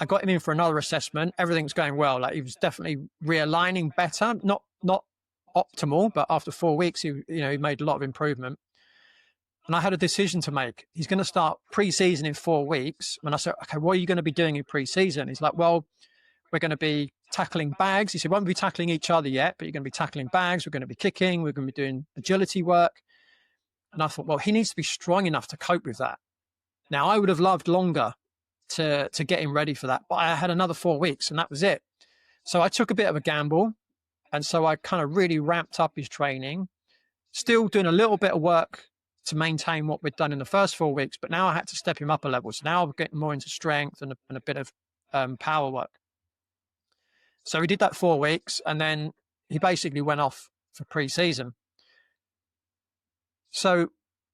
I got him in for another assessment. Everything's going well. Like, he was definitely realigning better, not optimal, but after 4 weeks, he made a lot of improvement. And I had a decision to make. He's going to start pre-season in 4 weeks. And I said, okay, what are you going to be doing in pre-season? He's like, well, we're going to be tackling bags. He said, we won't be tackling each other yet, but you're going to be tackling bags. We're going to be kicking. We're going to be doing agility work. And I thought, well, he needs to be strong enough to cope with that. Now, I would have loved longer to get him ready for that, but I had another 4 weeks and that was it. So I took a bit of a gamble. And so I kind of really ramped up his training, still doing a little bit of work to maintain what we'd done in the first 4 weeks, but now I had to step him up a level. So now I'm getting more into strength and a bit of power work. So we did that 4 weeks, and then he basically went off for pre-season. So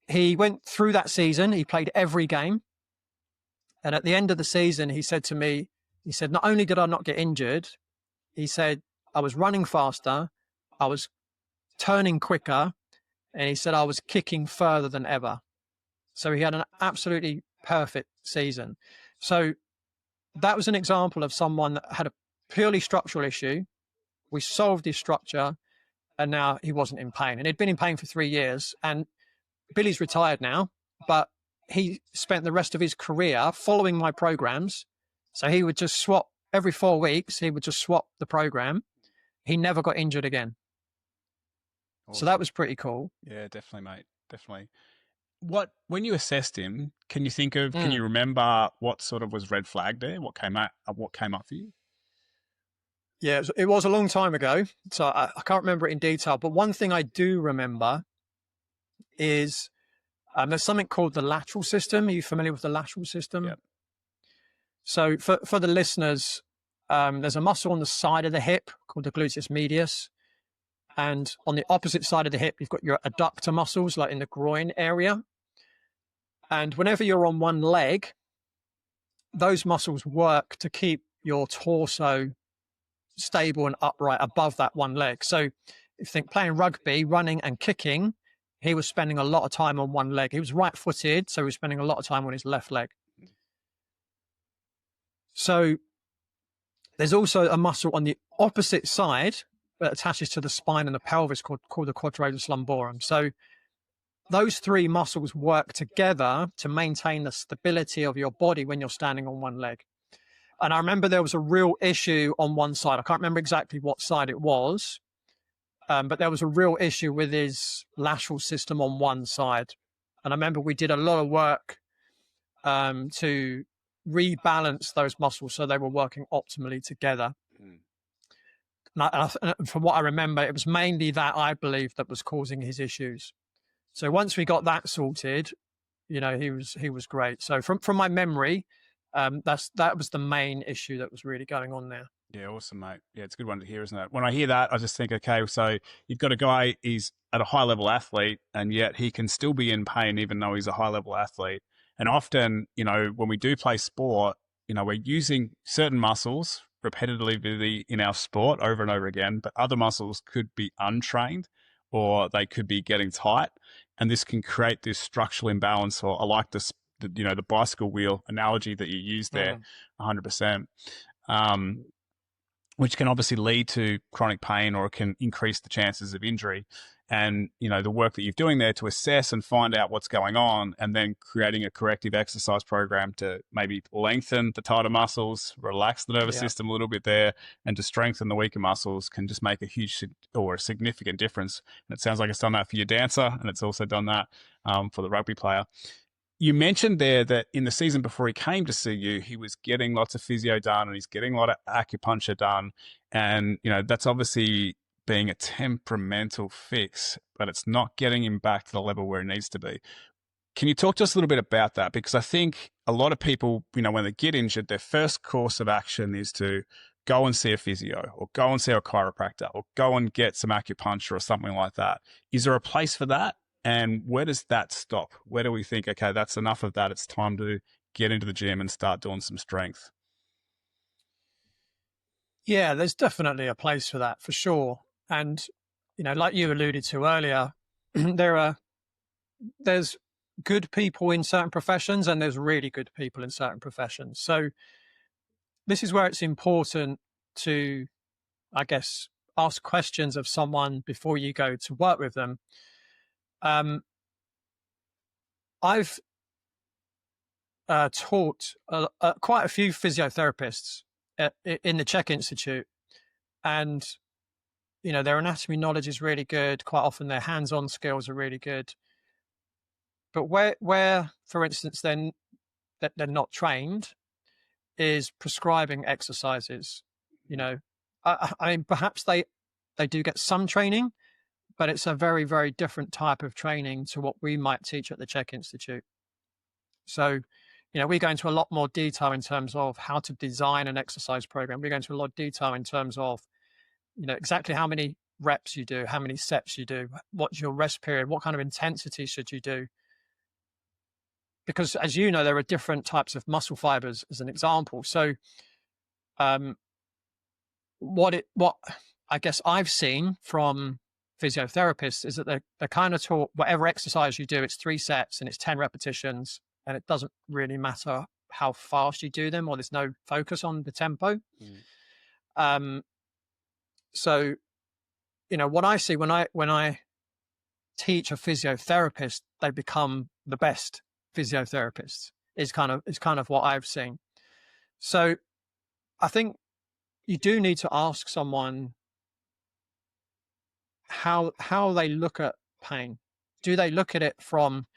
he went through that season. He played every game. And at the end of the season, he said to me, not only did I not get injured, he said, I was running faster, I was turning quicker, and he said I was kicking further than ever. So he had an absolutely perfect season. So that was an example of someone that had a purely structural issue. We solved his structure, and now he wasn't in pain. And he'd been in pain for 3 years. And Billy's retired now, but he spent the rest of his career following my programs. So he would just swap every 4 weeks. He would just swap the program. He never got injured again. Awesome. So that was pretty cool. Yeah, definitely, mate. Definitely. When you assessed him, can you remember what sort of was red flagged there? What came up for you? Yeah, it was a long time ago, so I can't remember it in detail. But one thing I do remember is there's something called the lateral system. Are you familiar with the lateral system? Yep. So for the listeners, there's a muscle on the side of the hip called the gluteus medius. And on the opposite side of the hip, you've got your adductor muscles, like in the groin area. And whenever you're on one leg, those muscles work to keep your torso stable and upright above that one leg. So if you think playing rugby, running and kicking, he was spending a lot of time on one leg. He was right-footed, so he was spending a lot of time on his left leg. So there's also a muscle on the opposite side that attaches to the spine and the pelvis called the quadratus lumborum. So those 3 muscles work together to maintain the stability of your body when you're standing on one leg. And I remember there was a real issue on one side. I can't remember exactly what side it was, but there was a real issue with his lateral system on one side. And I remember we did a lot of work to rebalance those muscles so they were working optimally together. And from what I remember, it was mainly that, I believe, that was causing his issues. So once we got that sorted, he was great. So from my memory, that was the main issue that was really going on there. Yeah, awesome, mate. Yeah, it's a good one to hear, isn't it? When I hear that, I just think, okay, so you've got a guy, he's at a high level athlete, and yet he can still be in pain even though he's a high level athlete. And often, when we do play sport, we're using certain muscles repetitively in our sport over and over again, but other muscles could be untrained or they could be getting tight. and this can create this structural imbalance. Or I like this, the bicycle wheel analogy that you used there, 100%. Which can obviously lead to chronic pain, or it can increase the chances of injury. And, the work that you're doing there to assess and find out what's going on, and then creating a corrective exercise program to maybe lengthen the tighter muscles, relax the nervous system a little bit there, and to strengthen the weaker muscles can just make a huge or a significant difference. And it sounds like it's done that for your dancer, and it's also done that for the rugby player. You mentioned there that in the season before he came to see you, he was getting lots of physio done and he's getting a lot of acupuncture done. And, that's obviously being a temperamental fix, but it's not getting him back to the level where he needs to be. Can you talk to us a little bit about that? Because I think a lot of people, when they get injured, their first course of action is to go and see a physio, or go and see a chiropractor, or go and get some acupuncture or something like that. Is there a place for that? And where does that stop? Where do we think, okay, that's enough of that, it's time to get into the gym and start doing some strength? Yeah, there's definitely a place for that, for sure. And, like you alluded to earlier, there's good people in certain professions and there's really good people in certain professions. So this is where it's important to, I guess, ask questions of someone before you go to work with them. I've taught quite a few physiotherapists in the Czech Institute, and their anatomy knowledge is really good. Quite often their hands-on skills are really good. But where, for instance, then that they're not trained is prescribing exercises. I mean, perhaps they do get some training, but it's a very, very different type of training to what we might teach at the Czech Institute. So, we go into a lot more detail in terms of how to design an exercise program. We go into a lot of detail in terms of, exactly how many reps you do, how many sets you do, what's your rest period, what kind of intensity should you do. Because as there are different types of muscle fibers, as an example. So, what I guess I've seen from physiotherapists is that they're kind of taught whatever exercise you do, it's 3 sets and it's 10 repetitions, and it doesn't really matter how fast you do them, or there's no focus on the tempo. So, what I see when I teach a physiotherapist, they become the best physiotherapists is kind of what I've seen. So I think you do need to ask someone how they look at pain. Do they look at it from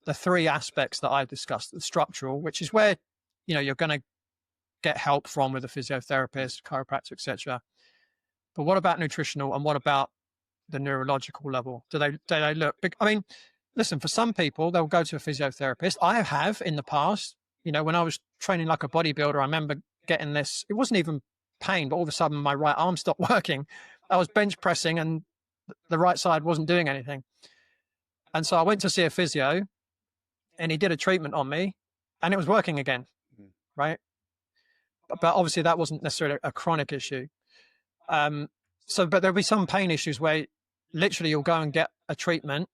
the 3 aspects that I discussed? The structural, which is where you're going to get help from with a physiotherapist, chiropractor, etc. But what about nutritional, and what about the neurological level? Do they look? I mean, listen, for some people, they'll go to a physiotherapist. I have in the past. When I was training like a bodybuilder, I remember getting this. It wasn't even pain, but all of a sudden my right arm stopped working. I was bench pressing and the right side wasn't doing anything. And so I went to see a physio, and he did a treatment on me, and it was working again, right? But obviously that wasn't necessarily a chronic issue. But there'll be some pain issues where literally you'll go and get a treatment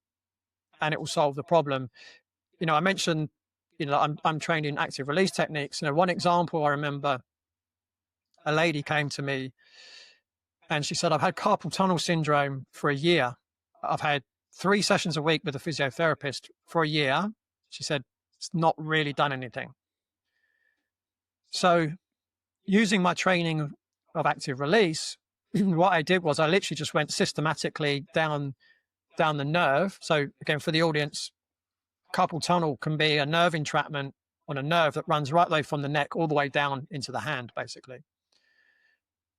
and it will solve the problem. I mentioned, I'm trained in active release techniques. One example, I remember a lady came to me and she said, I've had carpal tunnel syndrome for a year. I've had 3 sessions a week with a physiotherapist for a year. She said, it's not really done anything. So using my training of active release, what I did was I literally just went systematically down the nerve. So again, for the audience, carpal tunnel can be a nerve entrapment on a nerve that runs right the way from the neck all the way down into the hand, basically.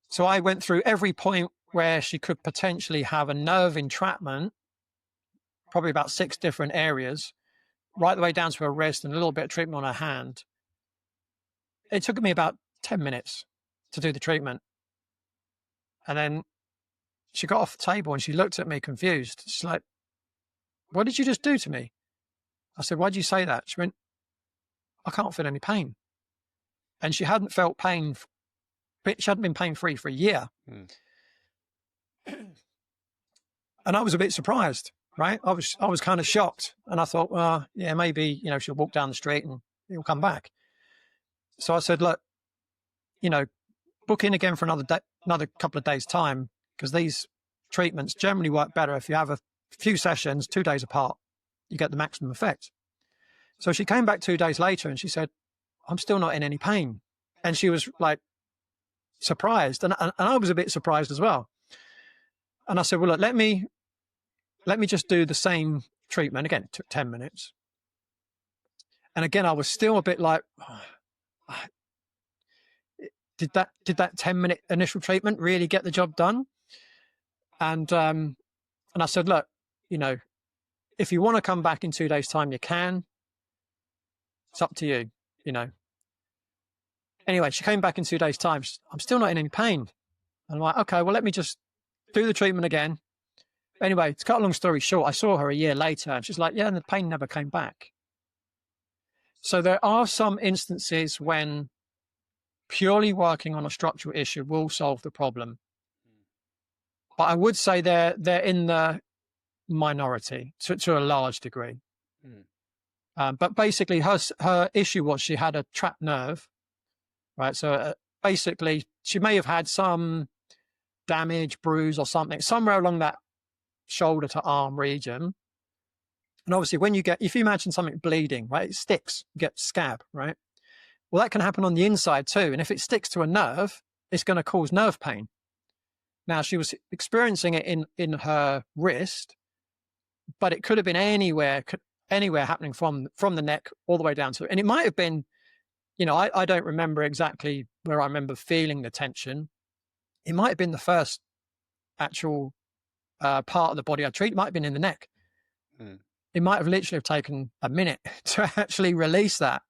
So I went through every point where she could potentially have a nerve entrapment, probably about 6 different areas, right the way down to her wrist, and a little bit of treatment on her hand. It took me about 10 minutes to do the treatment. And then she got off the table and she looked at me confused. She's like, what did you just do to me? I said, why did you say that? She went, I can't feel any pain. And she hadn't felt pain. She hadn't been pain-free for a year. And I was a bit surprised. right? I was kind of shocked, and I thought, well, yeah, maybe, you know, she'll walk down the street and he'll come back. So I said, look, you know, book in again for another couple of days time, because these treatments generally work better if you have a few sessions 2 days apart. You get the maximum effect. So she came back 2 days later and she said, I'm still not in any pain. And she was like surprised. And I was a bit surprised as well. And I said, well, look, let me just do the same treatment. Again, it took 10 minutes. And again, I was still a bit like, oh, did that 10-minute initial treatment really get the job done? And I said, look, you know, if you want to come back in 2 days' time, you can. It's up to you, you know. Anyway, she came back in 2 days' time. I'm still not in any pain. I'm like, okay, well, let me just do the treatment again. Anyway, to cut a long story short, I saw her a year later and she's like, yeah, and the pain never came back. So there are some instances when purely working on a structural issue will solve the problem. But I would say they're in the minority to a large degree. But basically her issue was she had a trapped nerve, right? So basically she may have had some damage, bruise or something, somewhere along that shoulder to arm region. And obviously if you imagine something bleeding, right, it sticks, you get scab, right? Well, that can happen on the inside too. And if it sticks to a nerve, it's going to cause nerve pain. Now, she was experiencing it in her wrist, but it could have been anywhere happening from the neck all the way down to, and it might have been, you know, I don't remember exactly where I remember feeling the tension. It might have been the first actual part of the body I treated. It might have been in the neck. It might have literally have taken a minute to actually release that.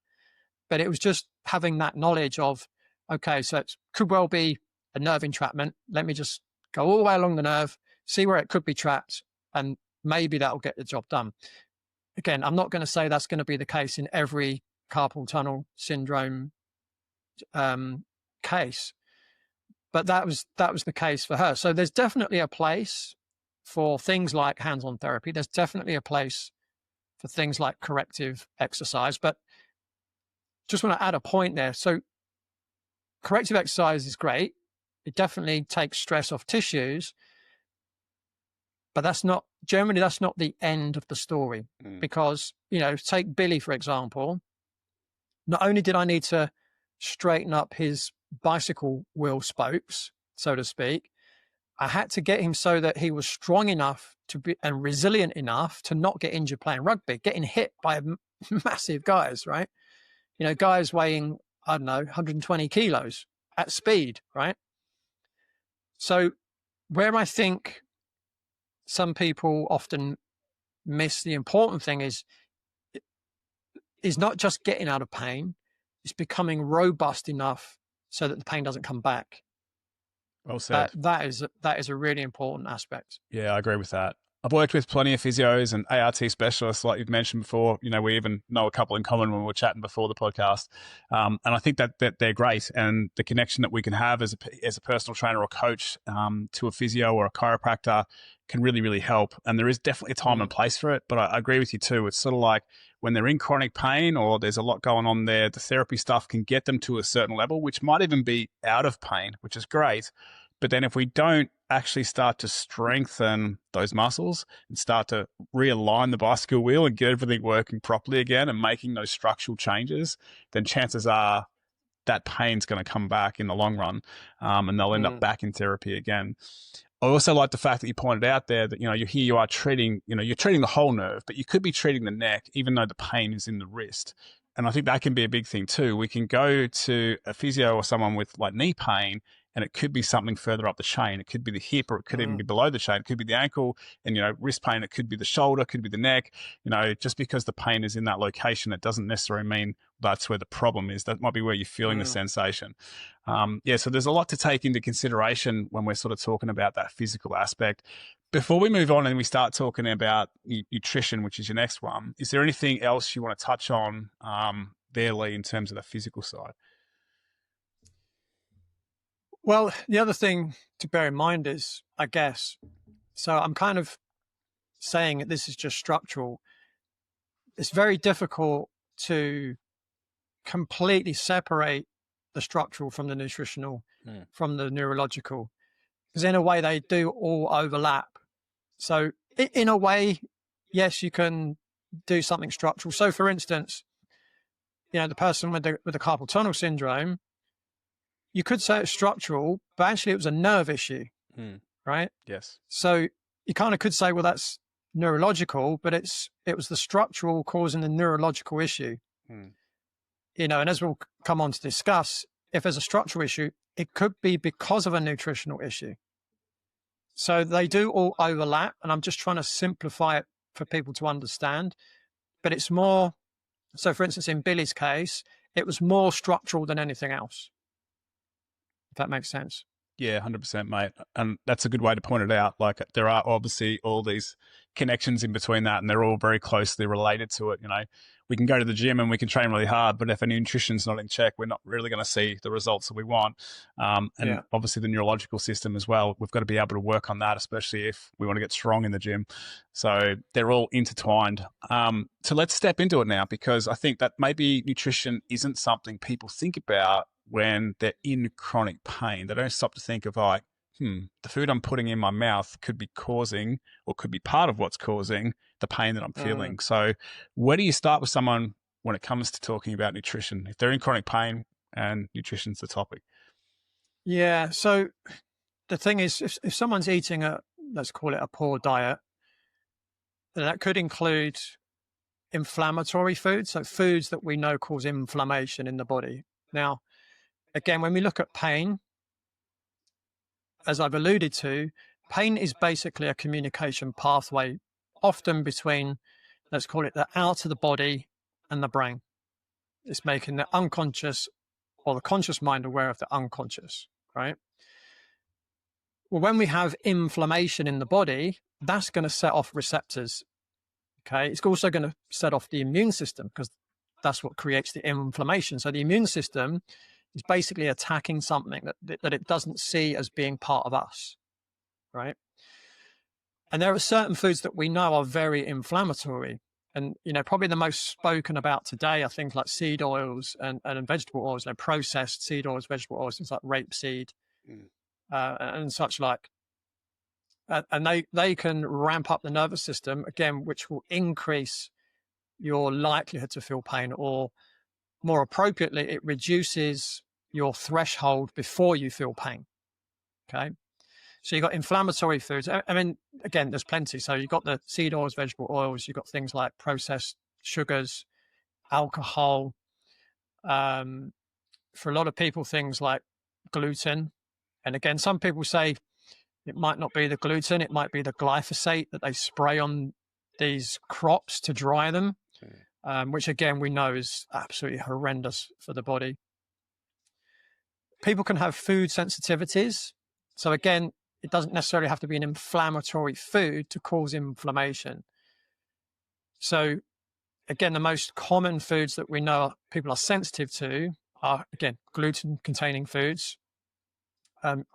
But it was just having that knowledge of, okay, so it could well be a nerve entrapment. Let me just go all the way along the nerve, see where it could be trapped, and maybe that'll get the job done. Again, I'm not going to say that's going to be the case in every carpal tunnel syndrome case, but that was the case for her. So there's definitely a place for things like hands-on therapy. There's definitely a place for things like corrective exercise, but just want to add a point there. So corrective exercise is great. It definitely takes stress off tissues, but that's not the end of the story. Because, you know, take Billy, for example. Not only did I need to straighten up his bicycle wheel spokes, so to speak, I had to get him so that he was strong enough to be and resilient enough to not get injured playing rugby, getting hit by massive guys, right? You know, guys weighing, I don't know, 120 kilos at speed, right? So where I think some people often miss the important thing is not just getting out of pain, it's becoming robust enough so that the pain doesn't come back. Well said. That is a really important aspect. Yeah, I agree with that. I've worked with plenty of physios and ART specialists, like you've mentioned before. You know, we even know a couple in common when we were chatting before the podcast. And I think that they're great. And the connection that we can have as a personal trainer or coach to a physio or a chiropractor can really, really help. And there is definitely a time and place for it. But I agree with you too. It's sort of like when they're in chronic pain or there's a lot going on there, the therapy stuff can get them to a certain level, which might even be out of pain, which is great. But then if we don't actually start to strengthen those muscles and start to realign the bicycle wheel and get everything working properly again and making those structural changes, then chances are that pain's going to come back in the long run, and they'll end up back in therapy again. I also like the fact that you pointed out there that, you know, you are treating, you know, you're treating the whole nerve, but you could be treating the neck, even though the pain is in the wrist. And I think that can be a big thing too. We can go to a physio or someone with like knee pain, and it could be something further up the chain. It could be the hip, or it could even be below the chain. It could be the ankle, and, you know, wrist pain. It could be the shoulder, it could be the neck. You know, just because the pain is in that location, it doesn't necessarily mean that's where the problem is. That might be where you're feeling the sensation. So there's a lot to take into consideration when we're sort of talking about that physical aspect. Before we move on and we start talking about nutrition, which is your next one, is there anything else you want to touch on there, Lee, in terms of the physical side? Well, the other thing to bear in mind is, I guess, so I'm kind of saying that this is just structural, it's very difficult to completely separate the structural from the nutritional, from the neurological, because in a way they do all overlap. So in a way, yes, you can do something structural. So for instance, the person with the carpal tunnel syndrome, you could say it's structural, but actually it was a nerve issue, right? Yes. So you kind of could say, well, that's neurological, but it was the structural causing the neurological issue. And as we'll come on to discuss, if there's a structural issue, it could be because of a nutritional issue. So they do all overlap, and I'm just trying to simplify it for people to understand. But it's more, so for instance, in Billy's case, it was more structural than anything else. If that makes sense. Yeah, 100%, mate. And that's a good way to point it out. Like, there are obviously all these connections in between that, and they're all very closely related to it. We can go to the gym and we can train really hard, but if our nutrition's not in check, we're not really going to see the results that we want. Obviously the neurological system as well, we've got to be able to work on that, especially if we want to get strong in the gym. So they're all intertwined. So let's step into it now, because I think that maybe nutrition isn't something people think about when they're in chronic pain. They don't stop to think of like, the food I'm putting in my mouth could be causing, or could be part of what's causing the pain that I'm feeling. So where do you start with someone when it comes to talking about nutrition, if they're in chronic pain and nutrition's the topic? Yeah. So the thing is, if someone's eating let's call it a poor diet, then that could include inflammatory foods. So foods that we know cause inflammation in the body. Now, again, when we look at pain, as I've alluded to, pain is basically a communication pathway, often between, let's call it, the out of the body and the brain. It's making the unconscious or the conscious mind aware of the unconscious, right? Well, when we have inflammation in the body, that's going to set off receptors. Okay. It's also going to set off the immune system, because that's what creates the inflammation. So the immune system is basically attacking something that it doesn't see as being part of us, right? And there are certain foods that we know are very inflammatory. And, probably the most spoken about today are things like seed oils and vegetable oils, processed seed oils, vegetable oils, things like rapeseed and such like. And they can ramp up the nervous system, again, which will increase your likelihood to feel pain, or more appropriately, it reduces your threshold before you feel pain. Okay. So you've got inflammatory foods. I mean, again, there's plenty. So you've got the seed oils, vegetable oils, you've got things like processed sugars, alcohol. For a lot of people, things like gluten. And again, some people say it might not be the gluten, it might be the glyphosate that they spray on these crops to dry them, which again, we know is absolutely horrendous for the body. People can have food sensitivities. So again, it doesn't necessarily have to be an inflammatory food to cause inflammation. So again, the most common foods that we know people are sensitive to are, again, gluten-containing foods.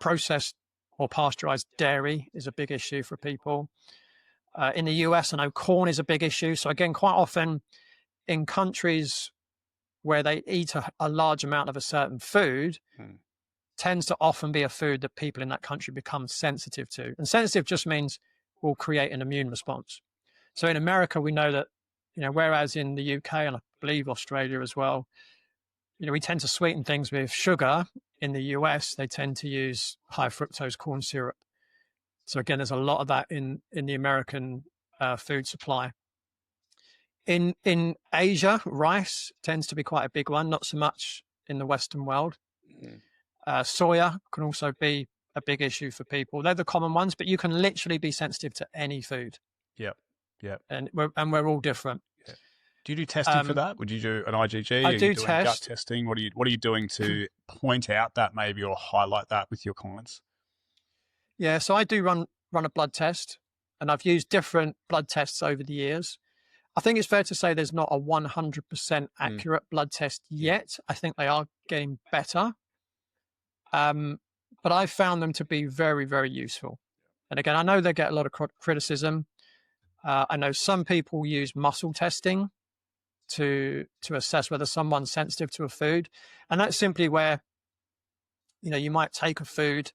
Processed or pasteurized dairy is a big issue for people. In the US, I know corn is a big issue. So again, quite often in countries where they eat a large amount of a certain food, tends to often be a food that people in that country become sensitive to. And sensitive just means will create an immune response. So in America, we know that, whereas in the UK and I believe Australia as well, we tend to sweeten things with sugar. In the US, they tend to use high fructose corn syrup. So again, there's a lot of that in the American food supply. In Asia, rice tends to be quite a big one, not so much in the Western world. Soya can also be a big issue for people. They're the common ones, but you can literally be sensitive to any food. Yep. And we're all different. Yep. Do you do testing for that? Would you do an IgG? I do doing test. Gut testing? What are you doing to point out that maybe, or highlight that with your clients? Yeah, so I do run a blood test, and I've used different blood tests over the years. I think it's fair to say there's not a 100% accurate blood test yet. I think they are getting better. But I've found them to be very, very useful. And again, I know they get a lot of criticism. I know some people use muscle testing to assess whether someone's sensitive to a food, and that's simply where, you might take a food.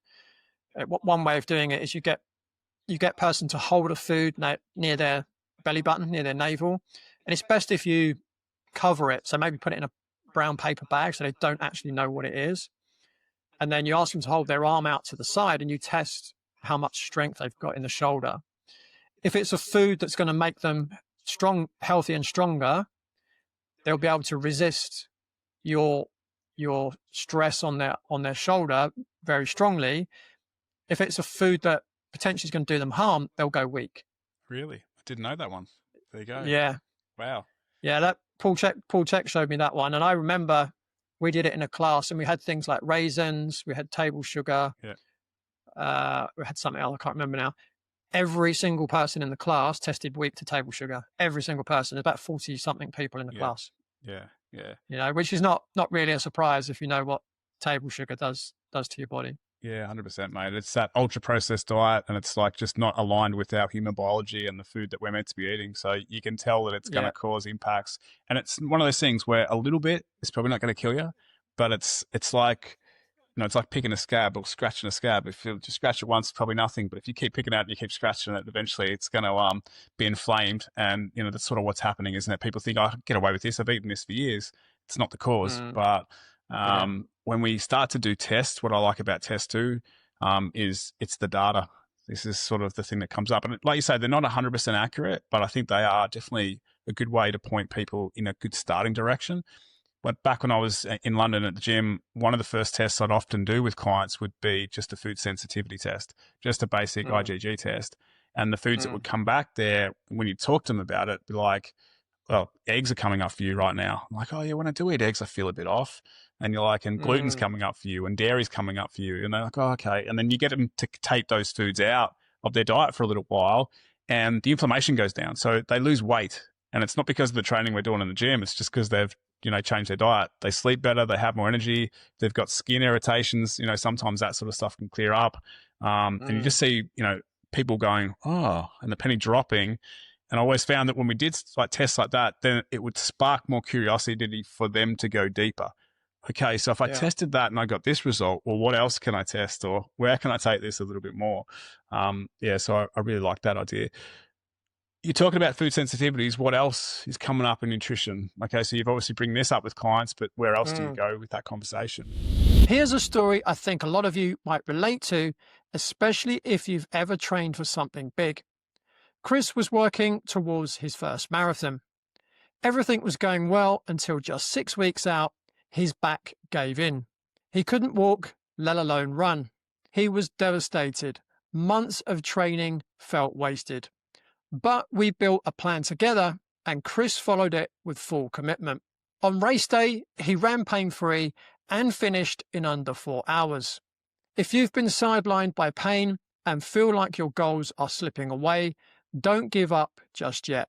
One way of doing it is you get person to hold a food near their belly button, near their navel, and it's best if you cover it. So maybe put it in a brown paper bag so they don't actually know what it is. And then you ask them to hold their arm out to the side and you test how much strength they've got in the shoulder. If it's a food that's going to make them strong, healthy and stronger, they'll be able to resist your stress on their shoulder very strongly. If it's a food that potentially is going to do them harm, they'll go weak. Really? I didn't know that one. There you go. Yeah. Wow. Yeah, that Paul Check showed me that one. And I remember we did it in a class and we had things like raisins, we had table sugar. Yeah. We had something else, I can't remember now. Every single person in the class tested weak to table sugar. Every single person. There's about 40 something people in the class. Yeah. Which is not really a surprise if you know what table sugar does to your body. Yeah, 100%, mate. It's that ultra processed diet, and it's like just not aligned with our human biology and the food that we're meant to be eating. So you can tell that it's going to cause impacts. And it's one of those things where a little bit is probably not going to kill you, but it's like, it's like picking a scab or scratching a scab. If you just scratch it once, probably nothing. But if you keep picking it out and you keep scratching it, eventually it's going to be inflamed. And, that's sort of what's happening, isn't it? People think, I can get away with this. I've eaten this for years. It's not the cause. But when we start to do tests, what I like about tests too is it's the data. This is sort of the thing that comes up. And like you say, they're not 100% accurate, but I think they are definitely a good way to point people in a good starting direction. But back when I was in London at the gym, one of the first tests I'd often do with clients would be just a food sensitivity test, just a basic IgG test. And the foods that would come back there, when you talk to them about it, be like, well, eggs are coming up for you right now. I'm like, oh yeah, when I do eat eggs, I feel a bit off. And you're like, and gluten's coming up for you and dairy's coming up for you. And they're like, oh, okay. And then you get them to take those foods out of their diet for a little while and the inflammation goes down. So they lose weight. And it's not because of the training we're doing in the gym. It's just because they've, changed their diet. They sleep better. They have more energy. They've got skin irritations. Sometimes that sort of stuff can clear up. And you just see, people going, oh, and the penny dropping. And I always found that when we did like tests like that, then it would spark more curiosity for them to go deeper. Okay, so if I tested that and I got this result, well, what else can I test, or where can I take this a little bit more? So I really like that idea. You're talking about food sensitivities. What else is coming up in nutrition? Okay, so you've obviously bring this up with clients, but where else do you go with that conversation? Here's a story I think a lot of you might relate to, especially if you've ever trained for something big. Chris was working towards his first marathon. Everything was going well until just 6 weeks out, his back gave in. He couldn't walk, let alone run. He was devastated. Months of training felt wasted. But we built a plan together and Chris followed it with full commitment. On race day, he ran pain-free and finished in under 4 hours. If you've been sidelined by pain and feel like your goals are slipping away, don't give up just yet.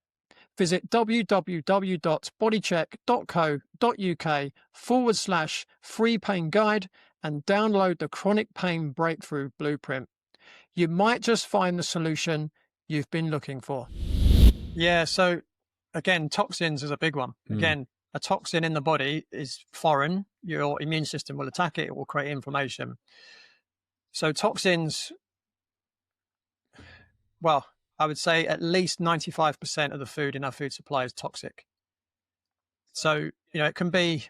Visit www.bodycheck.co.uk/free pain guide and download the Chronic Pain Breakthrough Blueprint. You might just find the solution you've been looking for. Yeah, so again, toxins is a big one. Again, a toxin in the body is foreign. Your immune system will attack it. It will create inflammation. So toxins, well, I would say at least 95% of the food in our food supply is toxic. So, it can be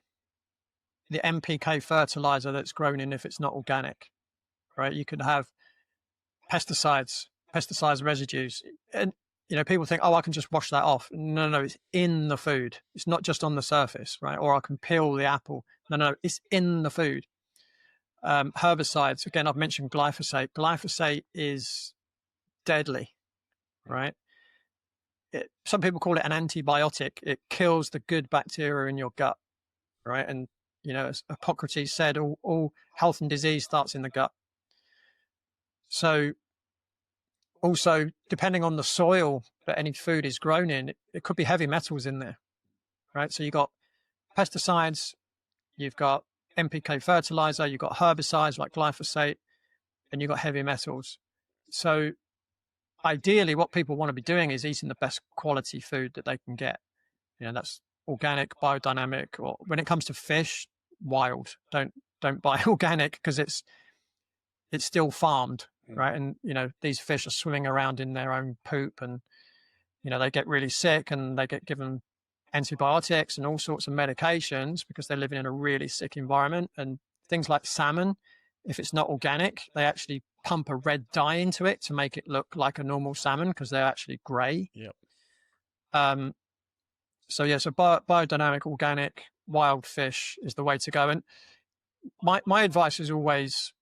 the NPK fertilizer that's grown in if it's not organic, right? You could have pesticides residues. And, people think, oh, I can just wash that off. No, it's in the food. It's not just on the surface, right? Or I can peel the apple. No, it's in the food. Herbicides, again, I've mentioned glyphosate. Glyphosate is deadly. Right? Some people call it an antibiotic. It kills the good bacteria in your gut, right? And, as Hippocrates said, all health and disease starts in the gut. So also, depending on the soil that any food is grown in, it could be heavy metals in there, right? So you've got pesticides, you've got NPK fertilizer, you've got herbicides like glyphosate, and you've got heavy metals. So ideally what people want to be doing is eating the best quality food that they can get. That's organic, biodynamic, or when it comes to fish, wild. Don't buy organic because it's still farmed, right? And these fish are swimming around in their own poop, and they get really sick and they get given antibiotics and all sorts of medications because they're living in a really sick environment. And things like salmon, if it's not organic, they actually pump a red dye into it to make it look like a normal salmon because they're actually gray. Yep. So biodynamic, organic, wild fish is the way to go. And my advice is always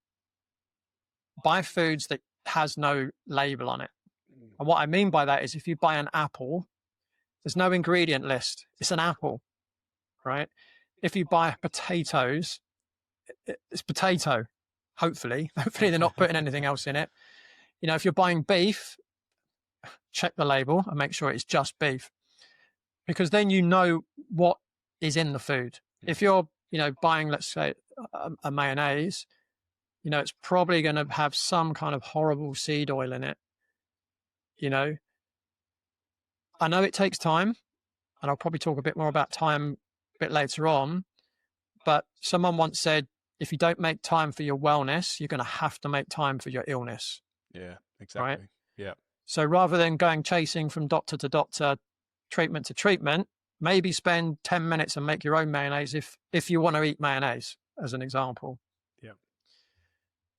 buy foods that has no label on it. And what I mean by that is if you buy an apple, there's no ingredient list. It's an apple, right? If you buy potatoes, it's potato. Hopefully they're not putting anything else in it. If you're buying beef, check the label and make sure it's just beef, because then what is in the food. If you're, buying, let's say, a mayonnaise, it's probably going to have some kind of horrible seed oil in it. I know it takes time, and I'll probably talk a bit more about time a bit later on, but someone once said, if you don't make time for your wellness, you're going to have to make time for your illness. Yeah, exactly. Right? Yeah. So rather than going chasing from doctor to doctor, treatment to treatment, maybe spend 10 minutes and make your own mayonnaise if you want to eat mayonnaise, as an example. Yeah.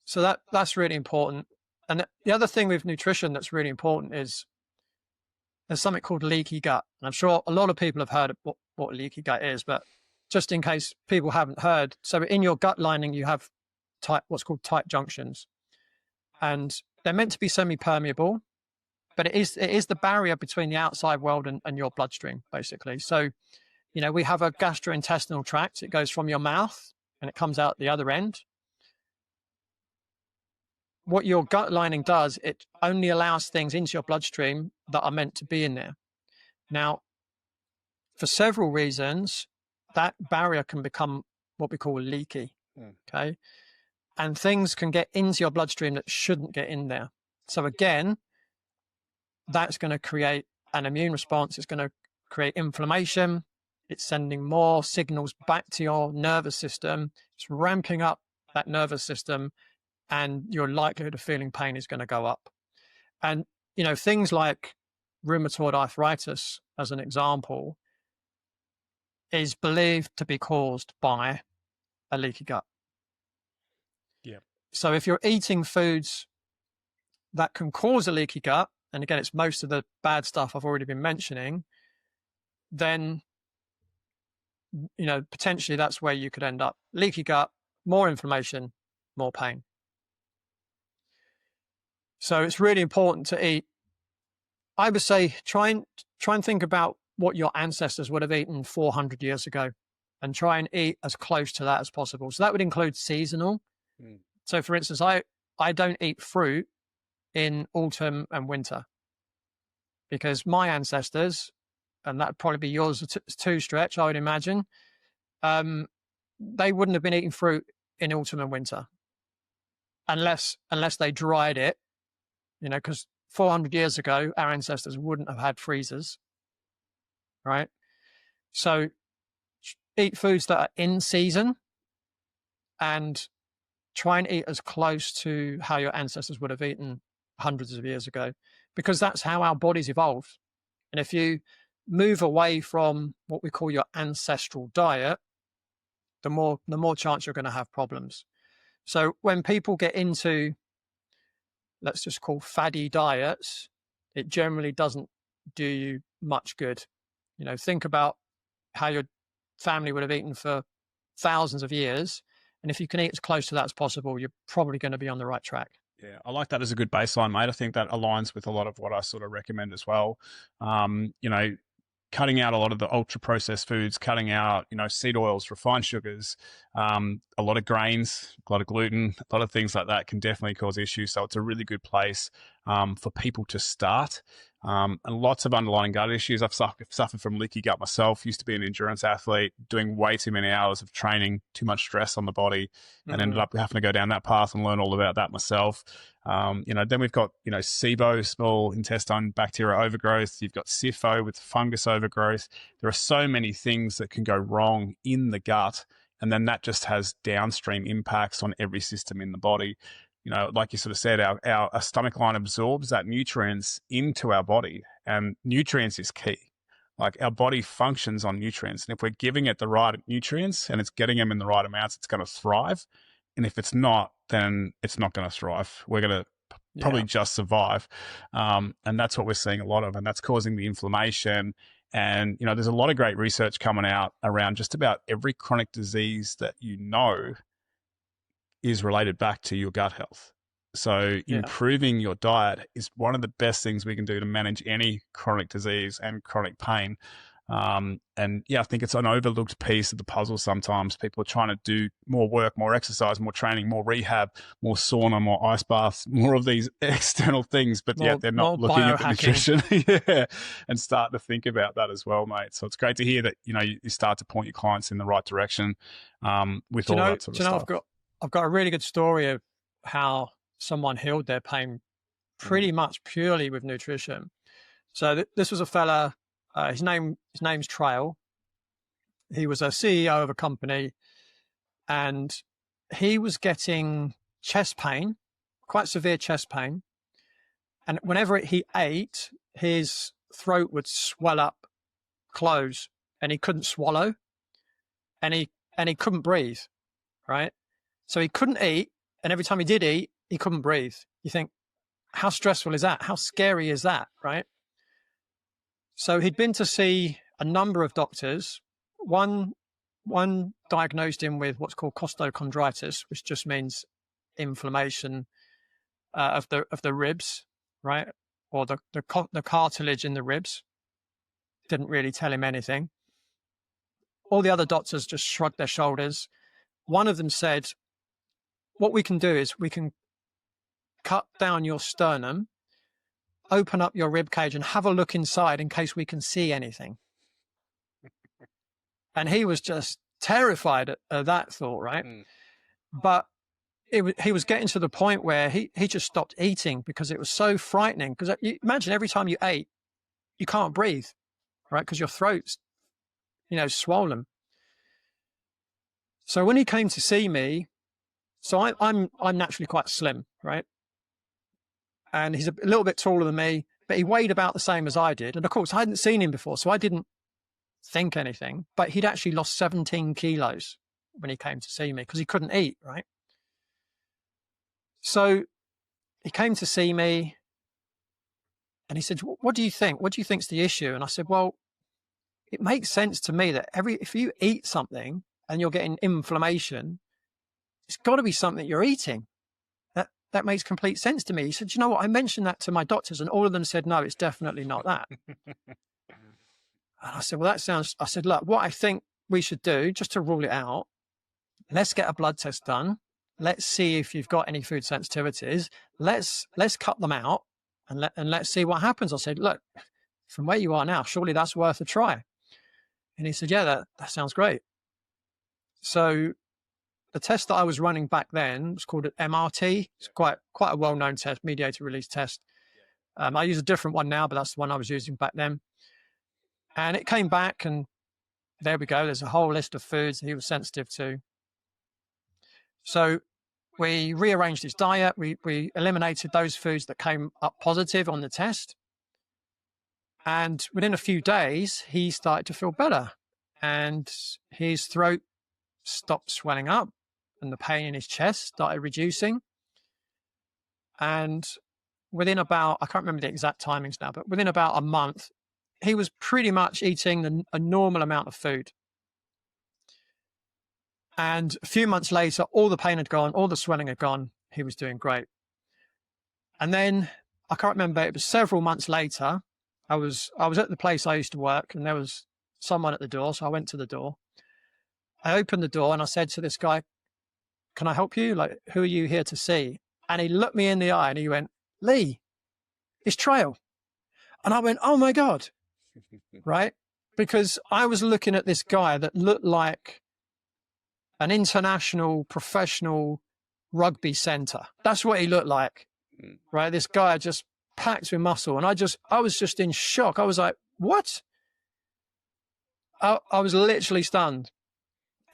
So that's really important. And the other thing with nutrition that's really important is there's something called leaky gut. And I'm sure a lot of people have heard of what leaky gut is, but just in case people haven't heard. So in your gut lining, you have what's called tight junctions, and they're meant to be semi-permeable, but it is the barrier between the outside world and your bloodstream, basically. So, we have a gastrointestinal tract. It goes from your mouth and it comes out the other end. What your gut lining does, it only allows things into your bloodstream that are meant to be in there. Now, for several reasons, that barrier can become what we call leaky. Okay. And things can get into your bloodstream that shouldn't get in there. So again, that's going to create an immune response. It's going to create inflammation. It's sending more signals back to your nervous system. It's ramping up that nervous system, and your likelihood of feeling pain is going to go up. And, things like rheumatoid arthritis, as an example, is believed to be caused by a leaky gut. Yeah. So if you're eating foods that can cause a leaky gut, and again, it's most of the bad stuff I've already been mentioning, then, potentially that's where you could end up. Leaky gut, more inflammation, more pain. So it's really important to eat. I would say try and think about what your ancestors would have eaten 400 years ago, and try and eat as close to that as possible. So that would include seasonal. So for instance, I don't eat fruit in autumn and winter, because my ancestors, and that'd probably be yours too, Stretch, I would imagine, they wouldn't have been eating fruit in autumn and winter unless they dried it, because 400 years ago, our ancestors wouldn't have had freezers, right? So eat foods that are in season, and try and eat as close to how your ancestors would have eaten hundreds of years ago, because that's how our bodies evolved. And if you move away from what we call your ancestral diet, the more chance you're going to have problems. So when people get into, let's just call faddy diets, it generally doesn't do you much good. Think about how your family would have eaten for thousands of years. And if you can eat as close to that as possible, you're probably going to be on the right track. Yeah, I like that as a good baseline, mate. I think that aligns with a lot of what I sort of recommend as well. Cutting out a lot of the ultra processed foods, cutting out, seed oils, refined sugars, a lot of grains, a lot of gluten, a lot of things like that can definitely cause issues. So it's a really good place for people to start. and lots of underlying gut issues. I've suffered from leaky gut myself. Used to be an endurance athlete, doing way too many hours of training, too much stress on the body, and ended up having to go down that path and learn all about that myself. Then we've got, SIBO, small intestine bacteria overgrowth. You've got SIFO with fungus overgrowth. There are so many things that can go wrong in the gut, and then that just has downstream impacts on every system in the body. Like you sort of said, our stomach line absorbs that nutrients into our body, and nutrients is key. Like, our body functions on nutrients, and if we're giving it the right nutrients and it's getting them in the right amounts, it's going to thrive. And if it's not, then it's not going to thrive. We're going to probably just survive. And that's what we're seeing a lot of, and that's causing the inflammation. And, there's a lot of great research coming out around just about every chronic disease that is related back to your gut health. So improving your diet is one of the best things we can do to manage any chronic disease and chronic pain. I think it's an overlooked piece of the puzzle sometimes. People are trying to do more work, more exercise, more training, more rehab, more sauna, more ice baths, more of these external things, but yet they're not looking at the nutrition and start to think about that as well, mate. So it's great to hear that, you start to point your clients in the right direction with all that sort of stuff. I've got a really good story of how someone healed their pain pretty much purely with nutrition. So this was a fella, his name's Trail. He was a CEO of a company, and he was getting chest pain, quite severe chest pain. And whenever he ate, his throat would swell up, close, and he couldn't swallow, and he couldn't breathe, right? So he couldn't eat, and every time he did eat, he couldn't breathe. You think, how stressful is that? How scary is that, right? So he'd been to see a number of doctors. One diagnosed him with what's called costochondritis, which just means inflammation of the ribs, right? Or the cartilage in the ribs. Didn't really tell him anything. All the other doctors just shrugged their shoulders. One of them said, what we can do is we can cut down your sternum, open up your rib cage, and have a look inside in case we can see anything. And he was just terrified at that thought, right? But he was getting to the point where he just stopped eating because it was so frightening. Because imagine every time you ate, you can't breathe, right? Because your throat's, swollen. So when he came to see me, so I'm naturally quite slim, right? And he's a little bit taller than me, but he weighed about the same as I did. And of course, I hadn't seen him before, so I didn't think anything. But he'd actually lost 17 kilos when he came to see me because he couldn't eat, right? So he came to see me, and he said, what do you think? What do you think's the issue? And I said, well, it makes sense to me that if you eat something and you're getting inflammation, it's got to be something you're eating. That makes complete sense to me. He said, you know what? I mentioned that to my doctors, and all of them said, no, it's definitely not that. And I said, well, I said, look, what I think we should do, just to rule it out, let's get a blood test done. Let's see if you've got any food sensitivities. Let's cut them out and let's see what happens. I said, look, from where you are now, surely that's worth a try. And he said, yeah, that sounds great. So the test that I was running back then was called an MRT. It's quite a well-known test, mediator release test. I use a different one now, but that's the one I was using back then. And it came back, and there we go. There's a whole list of foods he was sensitive to. So we rearranged his diet. We eliminated those foods that came up positive on the test. And within a few days, he started to feel better, and his throat stopped swelling up, and the pain in his chest started reducing. And within about, I can't remember the exact timings now, but within about a month, he was pretty much eating a normal amount of food. And a few months later, all the pain had gone, all the swelling had gone. He was doing great. And then I can't remember, it was several months later, I was at the place I used to work, and there was someone at the door. So I went to the door. I opened the door and I said to this guy, can I help you? Like, who are you here to see? And he looked me in the eye and he went, Lee, it's Trail. And I went, oh my God, right? Because I was looking at this guy that looked like an international professional rugby centre. That's what he looked like, right? This guy just packed with muscle. And I was just in shock. I was like, what? I was literally stunned.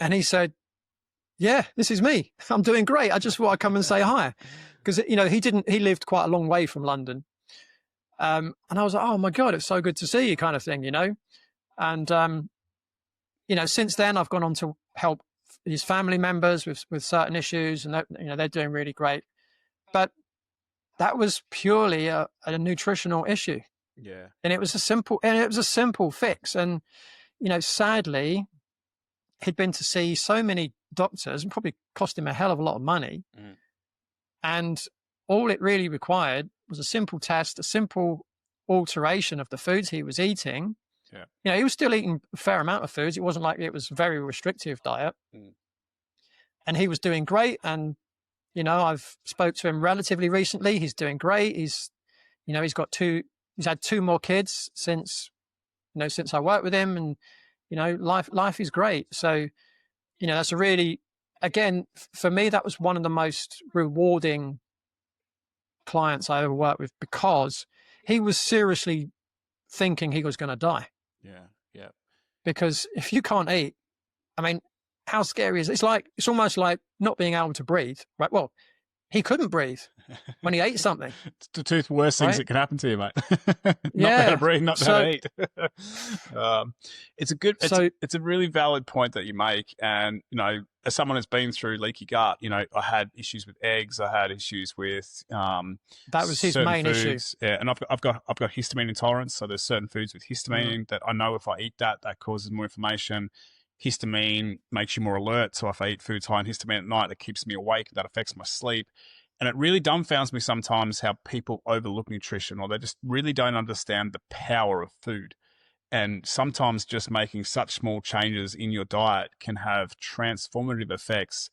And he said, yeah, this is me. I'm doing great. I just want to come and say hi. Because, you know, he lived quite a long way from London. And I was like, oh my God, it's so good to see you, kind of thing, you know? And, you know, since then I've gone on to help his family members with certain issues, and you know, they're doing really great. But that was purely a nutritional issue. Yeah. And it was a simple fix. And, you know, sadly, he'd been to see so many doctors and probably cost him a hell of a lot of money. And all it really required was a simple test, a simple alteration of the foods he was eating. Yeah. You know, he was still eating a fair amount of foods. It wasn't like it was a very restrictive diet. And he was doing great. And, you know, I've spoke to him relatively recently. He's doing great. He's had 2 more kids since I worked with him, and, you know, life is great. So, you know, that's a really, again, for me, that was one of the most rewarding clients I ever worked with, because he was seriously thinking he was going to die. Yeah. Yeah. Because if you can't eat, I mean, how scary is it? It's almost like not being able to breathe, right? Well, he couldn't breathe when he ate something. It's the 2 worst things that can happen to you, mate. Not be able to breathe, not be able to eat. It's a really valid point that you make. And, you know, as someone who's been through leaky gut, you know, I had issues with eggs. I had issues with that was his main foods. issue. Yeah, and I've got histamine intolerance. So there's certain foods with histamine that I know if I eat that causes more inflammation. Histamine makes you more alert. So if I eat foods high in histamine at night, it keeps me awake. That affects my sleep. And it really dumbfounds me sometimes how people overlook nutrition, or they just really don't understand the power of food. And sometimes just making such small changes in your diet can have transformative effects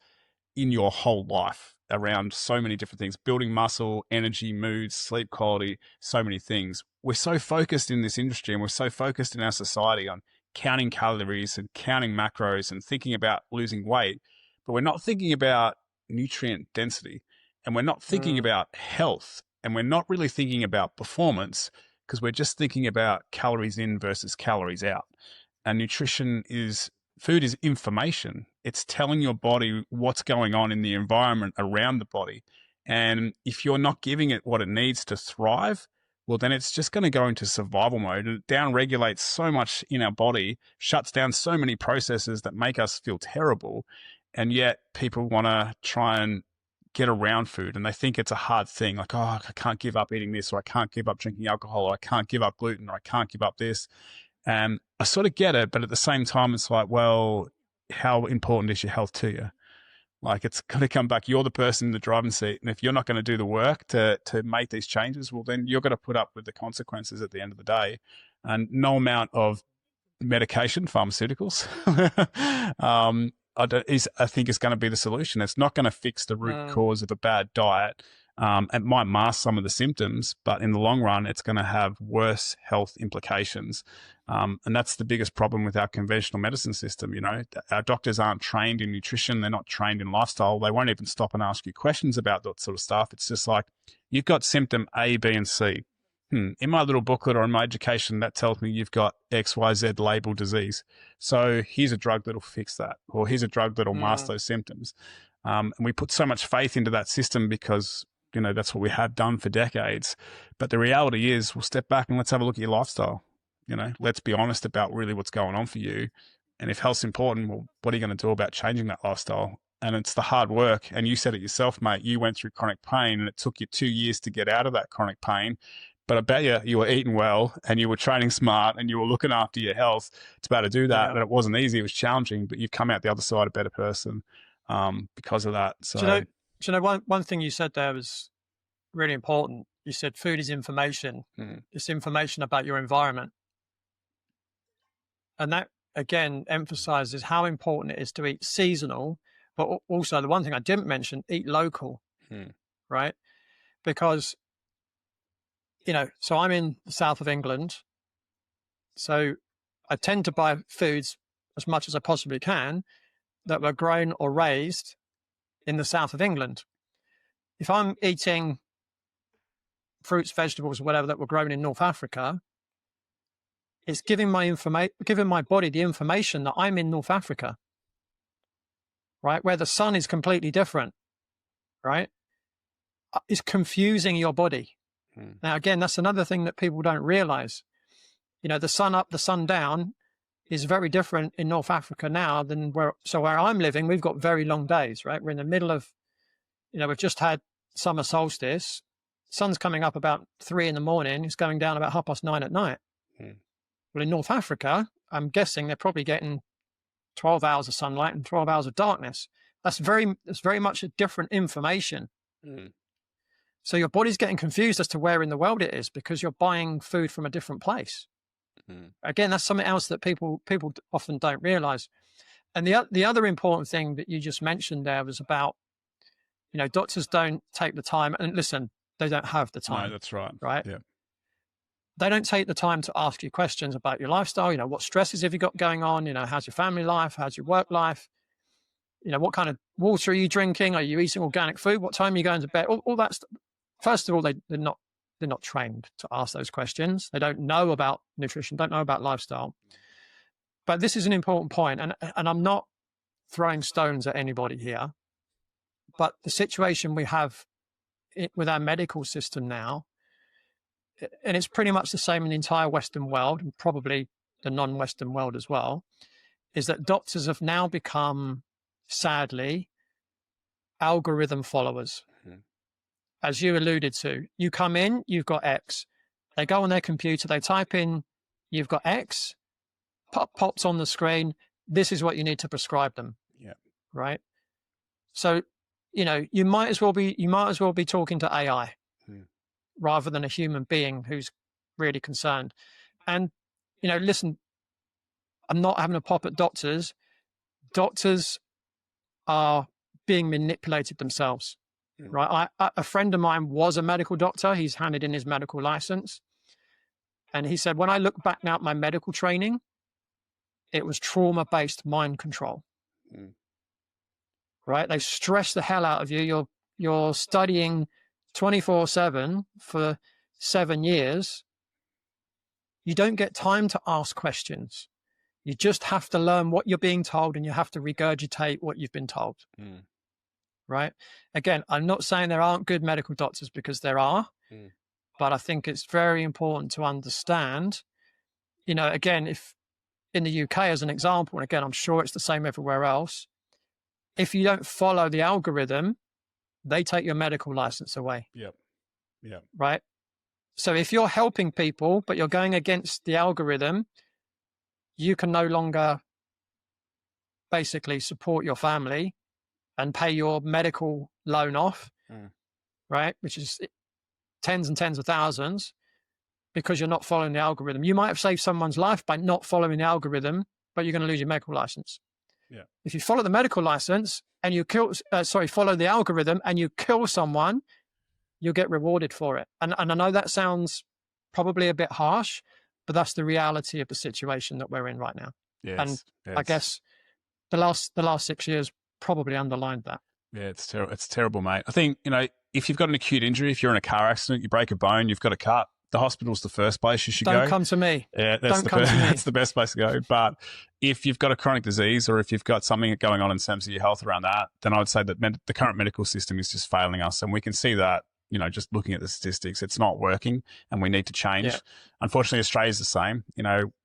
in your whole life around so many different things: building muscle, energy, mood, sleep quality, so many things. We're so focused in this industry, and we're so focused in our society on counting calories and counting macros and thinking about losing weight, but we're not thinking about nutrient density, and we're not thinking about health, and we're not really thinking about performance, because we're just thinking about calories in versus calories out. And food is information. It's telling your body what's going on in the environment around the body. And if you're not giving it what it needs to thrive, well, then it's just going to go into survival mode, and it downregulates so much in our body, shuts down so many processes that make us feel terrible. And yet people want to try and get around food, and they think it's a hard thing. Like, oh, I can't give up eating this, or I can't give up drinking alcohol, or I can't give up gluten, or I can't give up this. And I sort of get it, but at the same time, it's like, well, how important is your health to you? Like, it's going to come back. You're the person in the driving seat. And if you're not going to do the work to make these changes, well, then you're going to put up with the consequences at the end of the day. And no amount of medication, pharmaceuticals, I think is going to be the solution. It's not going to fix the root cause of a bad diet. It might mask some of the symptoms, but in the long run, it's going to have worse health implications. And that's the biggest problem with our conventional medicine system. You know, our doctors aren't trained in nutrition. They're not trained in lifestyle. They won't even stop and ask you questions about that sort of stuff. It's just like, you've got symptom A, B, and C. In my little booklet or in my education, that tells me you've got XYZ label disease. So here's a drug that'll fix that, or here's a drug that'll mask those symptoms. And we put so much faith into that system because, you know, that's what we have done for decades. But the reality is, we'll step back and let's have a look at your lifestyle. You know, let's be honest about really what's going on for you. And if health's important, well, what are you going to do about changing that lifestyle? And it's the hard work. And you said it yourself, mate. You went through chronic pain, and it took you 2 years to get out of that chronic pain. But I bet you were eating well, and you were training smart, and you were looking after your health to be able to do that. And it wasn't easy. It was challenging, but you've come out the other side a better person because of that. So, do you know one thing you said there was really important. You said food is information. It's information about your environment. And that, again, emphasizes how important it is to eat seasonal, but also the one thing I didn't mention, eat local, right? Because so I'm in the south of England. So I tend to buy foods as much as I possibly can that were grown or raised in the south of England. If I'm eating fruits, vegetables, or whatever that were grown in North Africa, it's giving my body the information that I'm in North Africa, right? Where the sun is completely different, right? It's confusing your body. Now, again, that's another thing that people don't realize. The sun up, the sun down is very different in North Africa now than where I'm living. We've got very long days, right? We're in the middle of, we've just had summer solstice. Sun's coming up about 3 a.m. It's going down about 9:30 at night. Well, in North Africa, I'm guessing they're probably getting 12 hours of sunlight and 12 hours of darkness. That's very much a different information. So your body's getting confused as to where in the world it is because you're buying food from a different place. Again, that's something else that people often don't realize. And the other important thing that you just mentioned there was about, doctors don't take the time, and listen, they don't have the time. No, that's right. Right? Yeah. They don't take the time to ask you questions about your lifestyle. What stresses have you got going on? How's your family life? How's your work life? What kind of water are you drinking? Are you eating organic food? What time are you going to bed? All that stuff. First of all, they're not trained to ask those questions. They don't know about nutrition, don't know about lifestyle. But this is an important point, and I'm not throwing stones at anybody here, but the situation we have with our medical system now, and it's pretty much the same in the entire Western world and probably the non-Western world as well, is that doctors have now become, sadly, algorithm followers. As you alluded to, you come in, you've got X. They go on their computer, they type in, you've got X, pops on the screen. This is what you need to prescribe them. Yeah. Right. So, you might as well be talking to AI rather than a human being who's really concerned. And, listen, I'm not having a pop at doctors. Doctors are being manipulated themselves. Right. A friend of mine was a medical doctor. He's handed in his medical license. And he said, when I look back now at my medical training, it was trauma-based mind control. Right. They stress the hell out of you. You're studying 24/7 for 7 years. You don't get time to ask questions. You just have to learn what you're being told, and you have to regurgitate what you've been told. Right. Again, I'm not saying there aren't good medical doctors, because there are, but I think it's very important to understand, again, if in the UK as an example, and again, I'm sure it's the same everywhere else, if you don't follow the algorithm, they take your medical license away. Yep. Right. So if you're helping people, but you're going against the algorithm, you can no longer basically support your family and pay your medical loan off, right? Which is tens and tens of thousands, because you're not following the algorithm. You might have saved someone's life by not following the algorithm, but you're going to lose your medical license. Yeah. If you follow the medical license and you follow the algorithm and you kill someone, you'll get rewarded for it. And I know that sounds probably a bit harsh, but that's the reality of the situation that we're in right now. Yes. I guess the last 6 years probably underlined that. Yeah, it's terrible, mate. I think, if you've got an acute injury, if you're in a car accident, you break a bone, you've got a cut, the hospital's the first place you should go. Don't come to me. Yeah, that's the best place to go. But if you've got a chronic disease, or if you've got something going on in terms of your health around that, then I would say that the current medical system is just failing us. And we can see that, just looking at the statistics, it's not working, and we need to change. Yeah. Unfortunately, Australia's the same.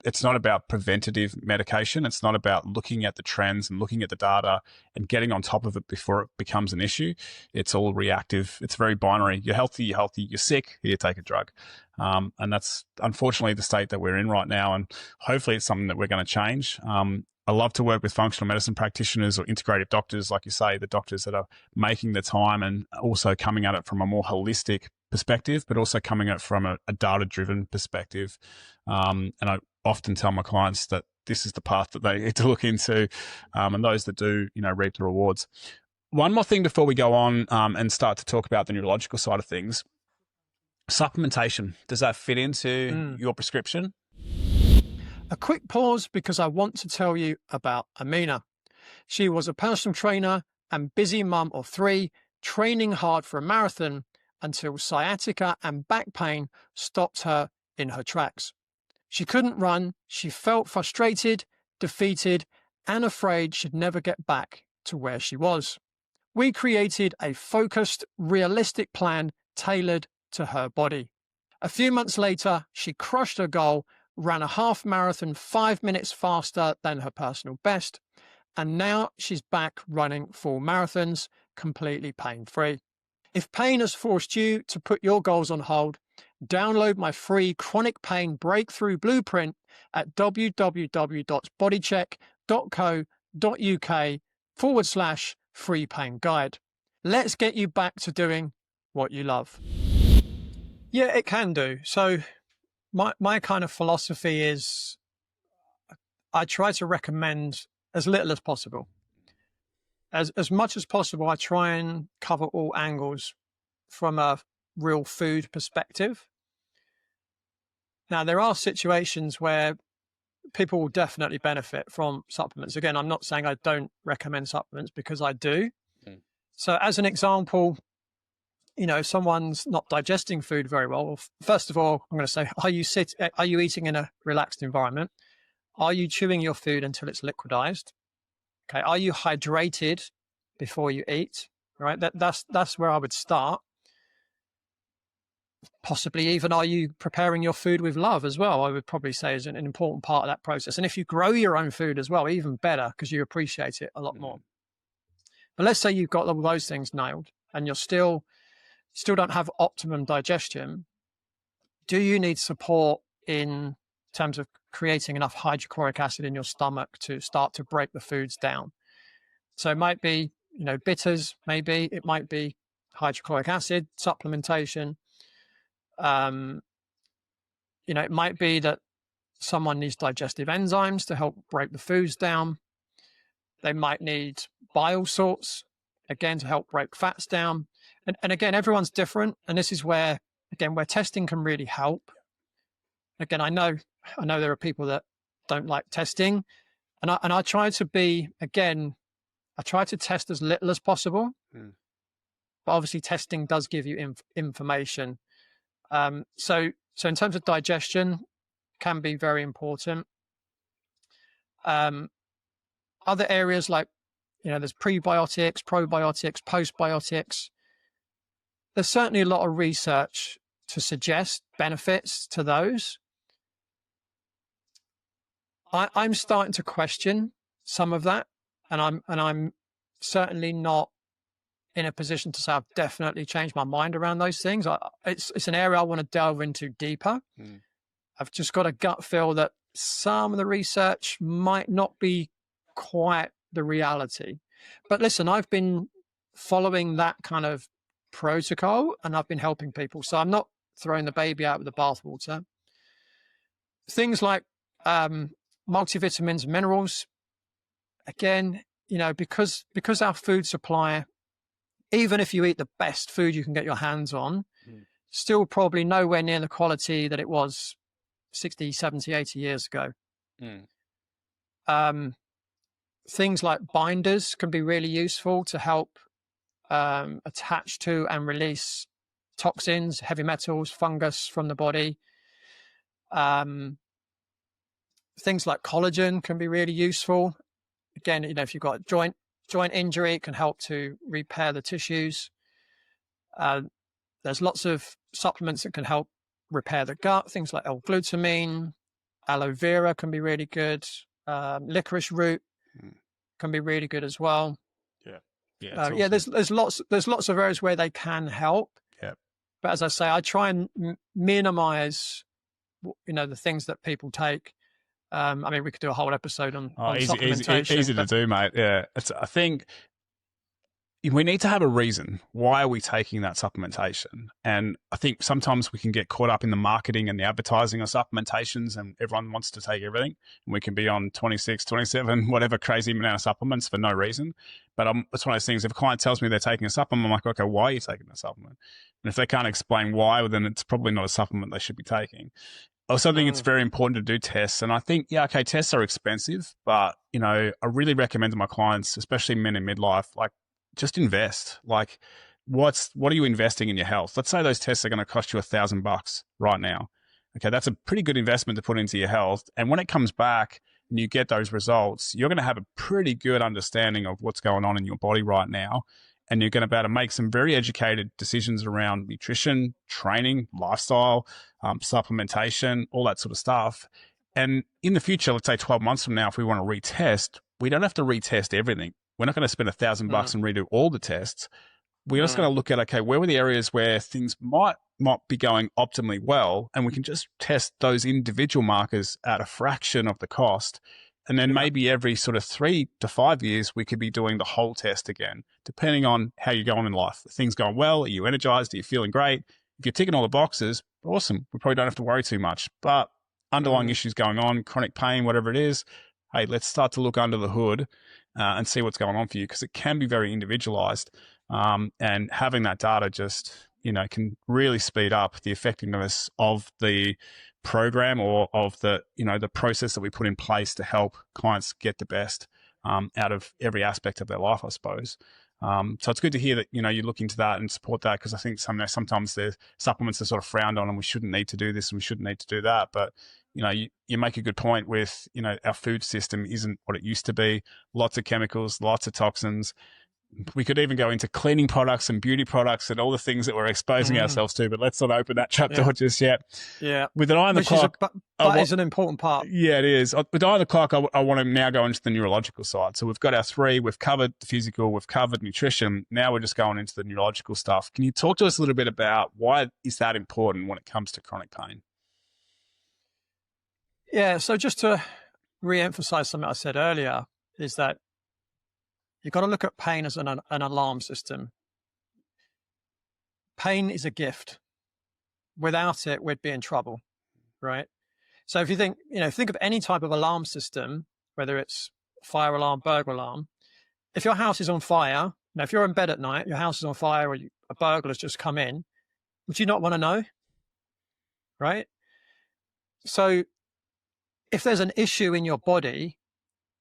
It's not about preventative medication. It's not about looking at the trends and looking at the data and getting on top of it before it becomes an issue. It's all reactive. It's very binary. You're healthy, you're sick, here, take a drug. And that's unfortunately the state that we're in right now. And hopefully it's something that we're going to change. I love to work with functional medicine practitioners or integrative doctors, like you say, the doctors that are making the time and also coming at it from a more holistic perspective, but also coming at it from a data-driven perspective. And I often tell my clients that this is the path that they need to look into, and those that do, reap the rewards. One more thing before we go on and start to talk about the neurological side of things. Supplementation, does that fit into your prescription? A quick pause because I want to tell you about Amina. She was a personal trainer and busy mum of 3, training hard for a marathon until sciatica and back pain stopped her in her tracks. She couldn't run, she felt frustrated, defeated, and afraid she'd never get back to where she was. We created a focused, realistic plan tailored to her body. A few months later, she crushed her goal, ran a half marathon 5 minutes faster than her personal best, and now she's back running full marathons completely pain-free. If pain has forced you to put your goals on hold, download my free chronic pain breakthrough blueprint at www.bodycheck.co.uk/free pain guide. Let's get you back to doing what you love. Yeah, it can do. So my kind of philosophy is I try to recommend as little as possible. As much as possible, I try and cover all angles from a real food perspective. Now, there are situations where people will definitely benefit from supplements. Again, I'm not saying I don't recommend supplements, because I do. So as an example, if someone's not digesting food very well, first of all, I'm going to say, are you eating in a relaxed environment? Are you chewing your food until it's liquidized? Okay. Are you hydrated before you eat? Right. That's where I would start. Possibly even, are you preparing your food with love as well? I would probably say is an important part of that process. And if you grow your own food as well, even better, because you appreciate it a lot more. But let's say you've got all those things nailed and you're still don't have optimum digestion. Do you need support in terms of creating enough hydrochloric acid in your stomach to start to break the foods down? So it might be, bitters, maybe it might be hydrochloric acid supplementation. It might be that someone needs digestive enzymes to help break the foods down. They might need bile salts, again, to help break fats down. And again, everyone's different. And this is where testing can really help. Again, I know there are people that don't like testing. And I try to test as little as possible. But obviously testing does give you information. So in terms of digestion, can be very important. Other areas like, there's prebiotics, probiotics, postbiotics. There's certainly a lot of research to suggest benefits to those. I'm starting to question some of that, and I'm certainly not in a position to say I've definitely changed my mind around those things. It's an area I want to delve into deeper. I've just got a gut feel that some of the research might not be quite the reality. But listen, I've been following that kind of protocol and I've been helping people. So I'm not throwing the baby out with the bathwater. Things like multivitamins, minerals, again, because our food supply, even if you eat the best food you can get your hands on, still probably nowhere near the quality that it was 60, 70, 80 years ago. Things like binders can be really useful to help attach to and release toxins, heavy metals, fungus from the body. Things like collagen can be really useful. Again, if you've got a joint injury, it can help to repair the tissues. There's lots of supplements that can help repair the gut. Things like L-glutamine, aloe vera can be really good. Licorice root can be really good as well. There's lots of areas where they can help. But as I say, I try and minimize the things that people take. We could do a whole episode on supplementation. Easy to do, mate. Yeah, I think we need to have a reason. Why are we taking that supplementation? And I think sometimes we can get caught up in the marketing and the advertising of supplementations, and everyone wants to take everything. And we can be on 26, 27, whatever crazy amount of supplements for no reason. But it's one of those things, if a client tells me they're taking a supplement, I'm like, okay, why are you taking the supplement? And if they can't explain why, well, then it's probably not a supplement they should be taking. I also think it's very important to do tests. And I think, yeah, okay, tests are expensive, but, I really recommend to my clients, especially men in midlife, like, just invest. Like, what are you investing in your health? Let's say those tests are going to cost you $1,000 right now. Okay, that's a pretty good investment to put into your health. And when it comes back and you get those results, you're going to have a pretty good understanding of what's going on in your body right now. And you're going to be able to make some very educated decisions around nutrition, training, lifestyle, supplementation, all that sort of stuff. And in the future, let's say 12 months from now, if we want to retest, we don't have to retest everything. We're not going to spend $1,000 and redo all the tests. We're just going to look at, okay, where were the areas where things might be going optimally well, and we can just test those individual markers at a fraction of the cost. And then maybe every sort of 3 to 5 years, we could be doing the whole test again, depending on how you're going in life. Are things going well? Are you energized? Are you feeling great? If you're ticking all the boxes, awesome. We probably don't have to worry too much. But underlying issues going on, chronic pain, whatever it is, hey, let's start to look under the hood and see what's going on for you, because it can be very individualized. And having that data just, can really speed up the effectiveness of the program or of the, the process that we put in place to help clients get the best out of every aspect of their life, I suppose. So it's good to hear that, you look into that and support that, because I think sometimes the supplements are sort of frowned on and we shouldn't need to do this and we shouldn't need to do that. But, you make a good point with, our food system isn't what it used to be. Lots of chemicals, lots of toxins. We could even go into cleaning products and beauty products and all the things that we're exposing ourselves to, but let's not open that trapdoor just yet. Yeah. With an eye on the clock. That is an important part. Yeah, it is. With an eye on the clock, I want to now go into the neurological side. So we've got our 3, we've covered the physical, we've covered nutrition. Now we're just going into the neurological stuff. Can you talk to us a little bit about why is that important when it comes to chronic pain? Yeah. So just to re-emphasize something I said earlier, is that you've got to look at pain as an alarm system. Pain is a gift. Without it, we'd be in trouble, right? So if you think of any type of alarm system, whether it's fire alarm, burglar alarm, if your house is on fire, if you're in bed at night, your house is on fire, or a burglar's just come in, would you not want to know, right? So if there's an issue in your body,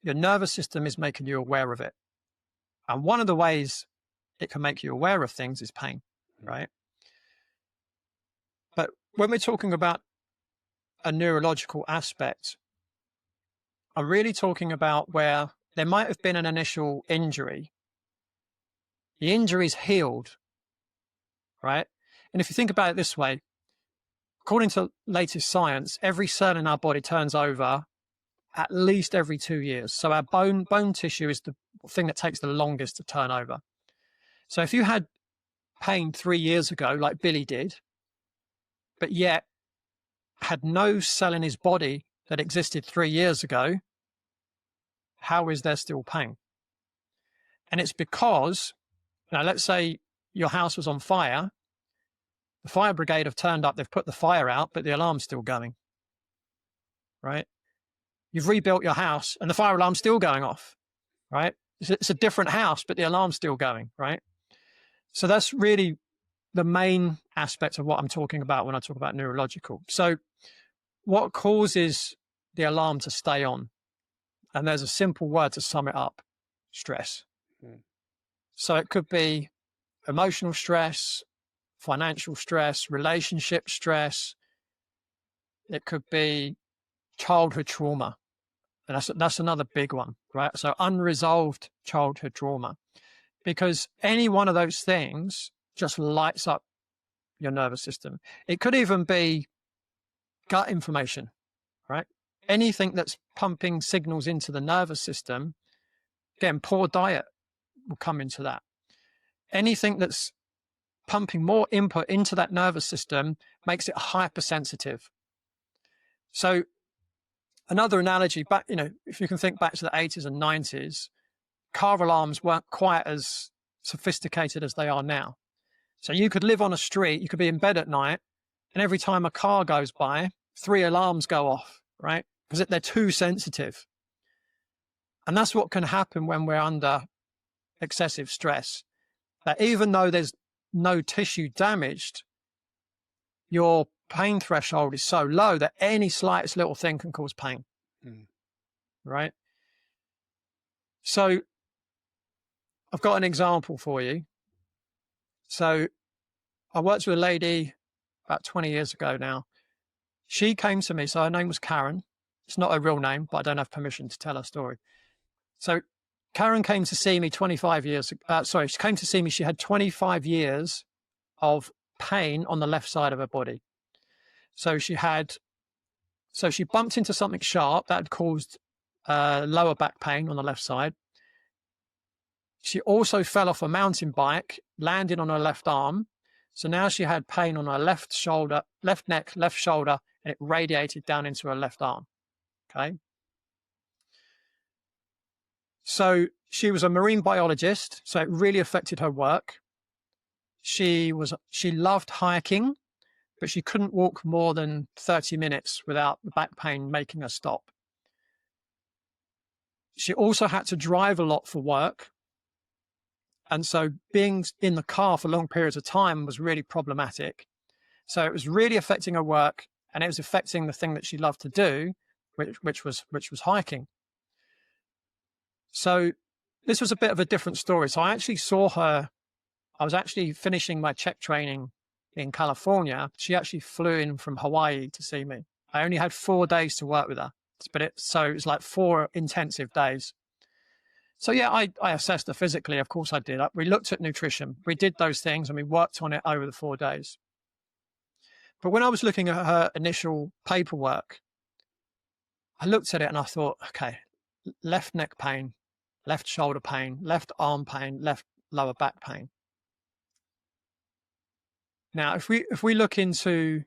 your nervous system is making you aware of it. And one of the ways it can make you aware of things is pain, right? But when we're talking about a neurological aspect, I'm really talking about where there might have been an initial injury. The injury's healed, right? And if you think about it this way, according to latest science, every cell in our body turns over at least every 2 years. So our bone tissue is the thing that takes the longest to turn over. So if you had pain 3 years ago, like Billy did, but yet had no cell in his body that existed 3 years ago, how is there still pain? And it's because, let's say your house was on fire, the fire brigade have turned up, they've put the fire out, but the alarm's still going, right? You've rebuilt your house and the fire alarm's still going off, right? It's a different house, but the alarm's still going, right? So that's really the main aspect of what I'm talking about when I talk about neurological. So what causes the alarm to stay on? And there's a simple word to sum it up: stress. So it could be emotional stress, financial stress, relationship stress. It could be childhood trauma. And that's another big one, right? So unresolved childhood trauma, because any one of those things just lights up your nervous system. It could even be gut inflammation, right? Anything that's pumping signals into the nervous system, again, poor diet will come into that. Anything that's pumping more input into that nervous system makes it hypersensitive. So another analogy, if you can think back to the 80s and 90s, car alarms weren't quite as sophisticated as they are now. So you could live on a street, you could be in bed at night, and every time a car goes by, 3 alarms go off, right? Because they're too sensitive. And that's what can happen when we're under excessive stress. That even though there's no tissue damaged, your pain threshold is so low that any slightest little thing can cause pain, right? So I've got an example for you. So I worked with a lady about 20 years ago now. She came to me, so her name was Karen. It's not her real name, but I don't have permission to tell her story. So Karen came to see me 25 years, she came to see me. She had 25 years of pain on the left side of her body. So she bumped into something sharp that had caused lower back pain on the left side. She also fell off a mountain bike, landing on her left arm. So now she had pain on her left shoulder, left neck, left shoulder, and it radiated down into her left arm. Okay. So she was a marine biologist, so it really affected her work. She loved hiking, but she couldn't walk more than 30 minutes without the back pain making her stop. She also had to drive a lot for work. And so being in the car for long periods of time was really problematic. So it was really affecting her work, and it was affecting the thing that she loved to do, which was hiking. So this was a bit of a different story. So I actually saw her. I was actually finishing my check training in California. She actually flew in from Hawaii to see me. I only had 4 days to work with her, so it was like 4 intensive days. So yeah, I assessed her physically. Of course I did. We looked at nutrition. We did those things and we worked on it over the 4 days. But when I was looking at her initial paperwork, I looked at it and I thought, okay, left neck pain, left shoulder pain, left arm pain, left lower back pain. Now, if we look into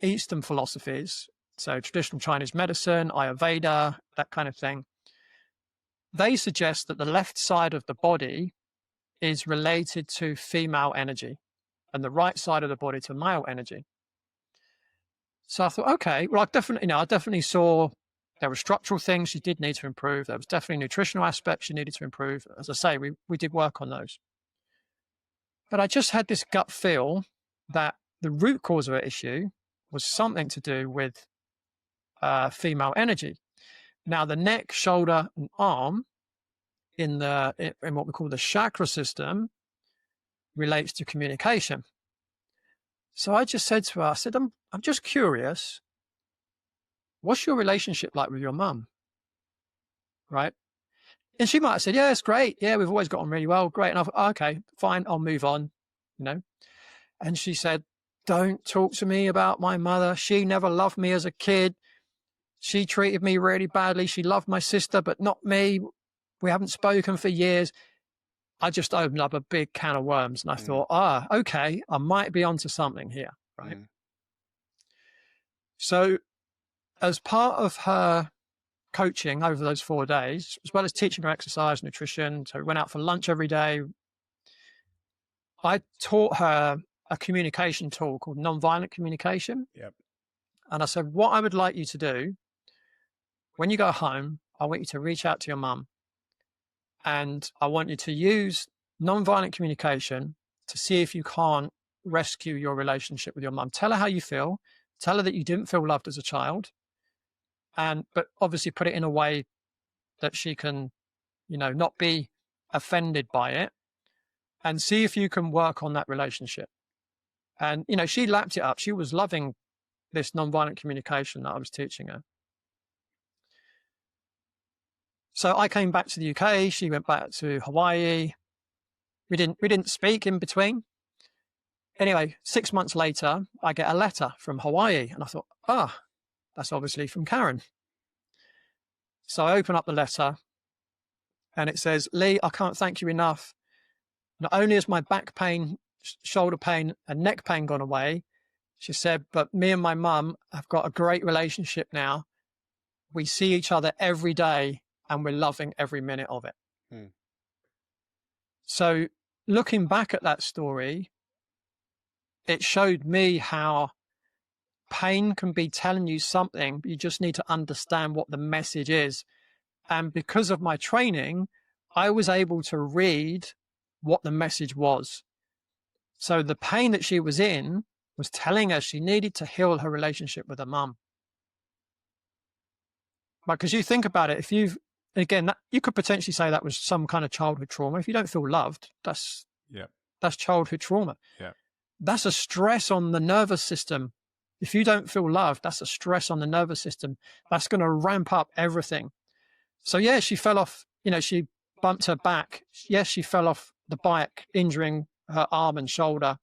Eastern philosophies, so traditional Chinese medicine, Ayurveda, that kind of thing, they suggest that the left side of the body is related to female energy and the right side of the body to male energy. So I thought, okay, well, I definitely saw there were structural things she did need to improve. There was definitely nutritional aspects she needed to improve. As I say, we did work on those. But I just had this gut feel that the root cause of her issue was something to do with female energy. Now, the neck, shoulder, and arm in what we call the chakra system relates to communication. So I just said to her, I said, I'm just curious, what's your relationship like with your mum? Right? And she might have said, yeah, it's great. Yeah, we've always got on really well. Great. And I thought, okay, fine, I'll move on, And she said, don't talk to me about my mother. She never loved me as a kid. She treated me really badly. She loved my sister, but not me. We haven't spoken for years. I just opened up a big can of worms and I thought, okay, I might be onto something here, right? So as part of her coaching over those 4 days, as well as teaching her exercise, nutrition, so we went out for lunch every day, I taught her a communication tool called nonviolent communication. Yep. And I said, what I would like you to do when you go home, I want you to reach out to your mum and I want you to use nonviolent communication to see if you can't rescue your relationship with your mum. Tell her how you feel. Tell her that you didn't feel loved as a child. But obviously put it in a way that she can, not be offended by it, and see if you can work on that relationship. And, she lapped it up. She was loving this nonviolent communication that I was teaching her. So I came back to the UK. She went back to Hawaii. We didn't speak in between. Anyway, 6 months later, I get a letter from Hawaii and I thought, that's obviously from Karen. So I open up the letter and it says, Lee, I can't thank you enough. Not only has my back pain, shoulder pain and neck pain gone away, she said, but me and my mum have got a great relationship now. We see each other every day and we're loving every minute of it. So looking back at that story, it showed me how pain can be telling you something, but you just need to understand what the message is. And because of my training, I was able to read what the message was. So the pain that she was in was telling her she needed to heal her relationship with her mum. Because you think about it, if you've, again, that, you could potentially say that was some kind of childhood trauma. If you don't feel loved, that's childhood trauma. Yeah. That's a stress on the nervous system. If you don't feel loved, that's a stress on the nervous system. That's going to ramp up everything. So yeah, she fell off, she bumped her back. Yes, she fell off the bike, injuring her arm and shoulder.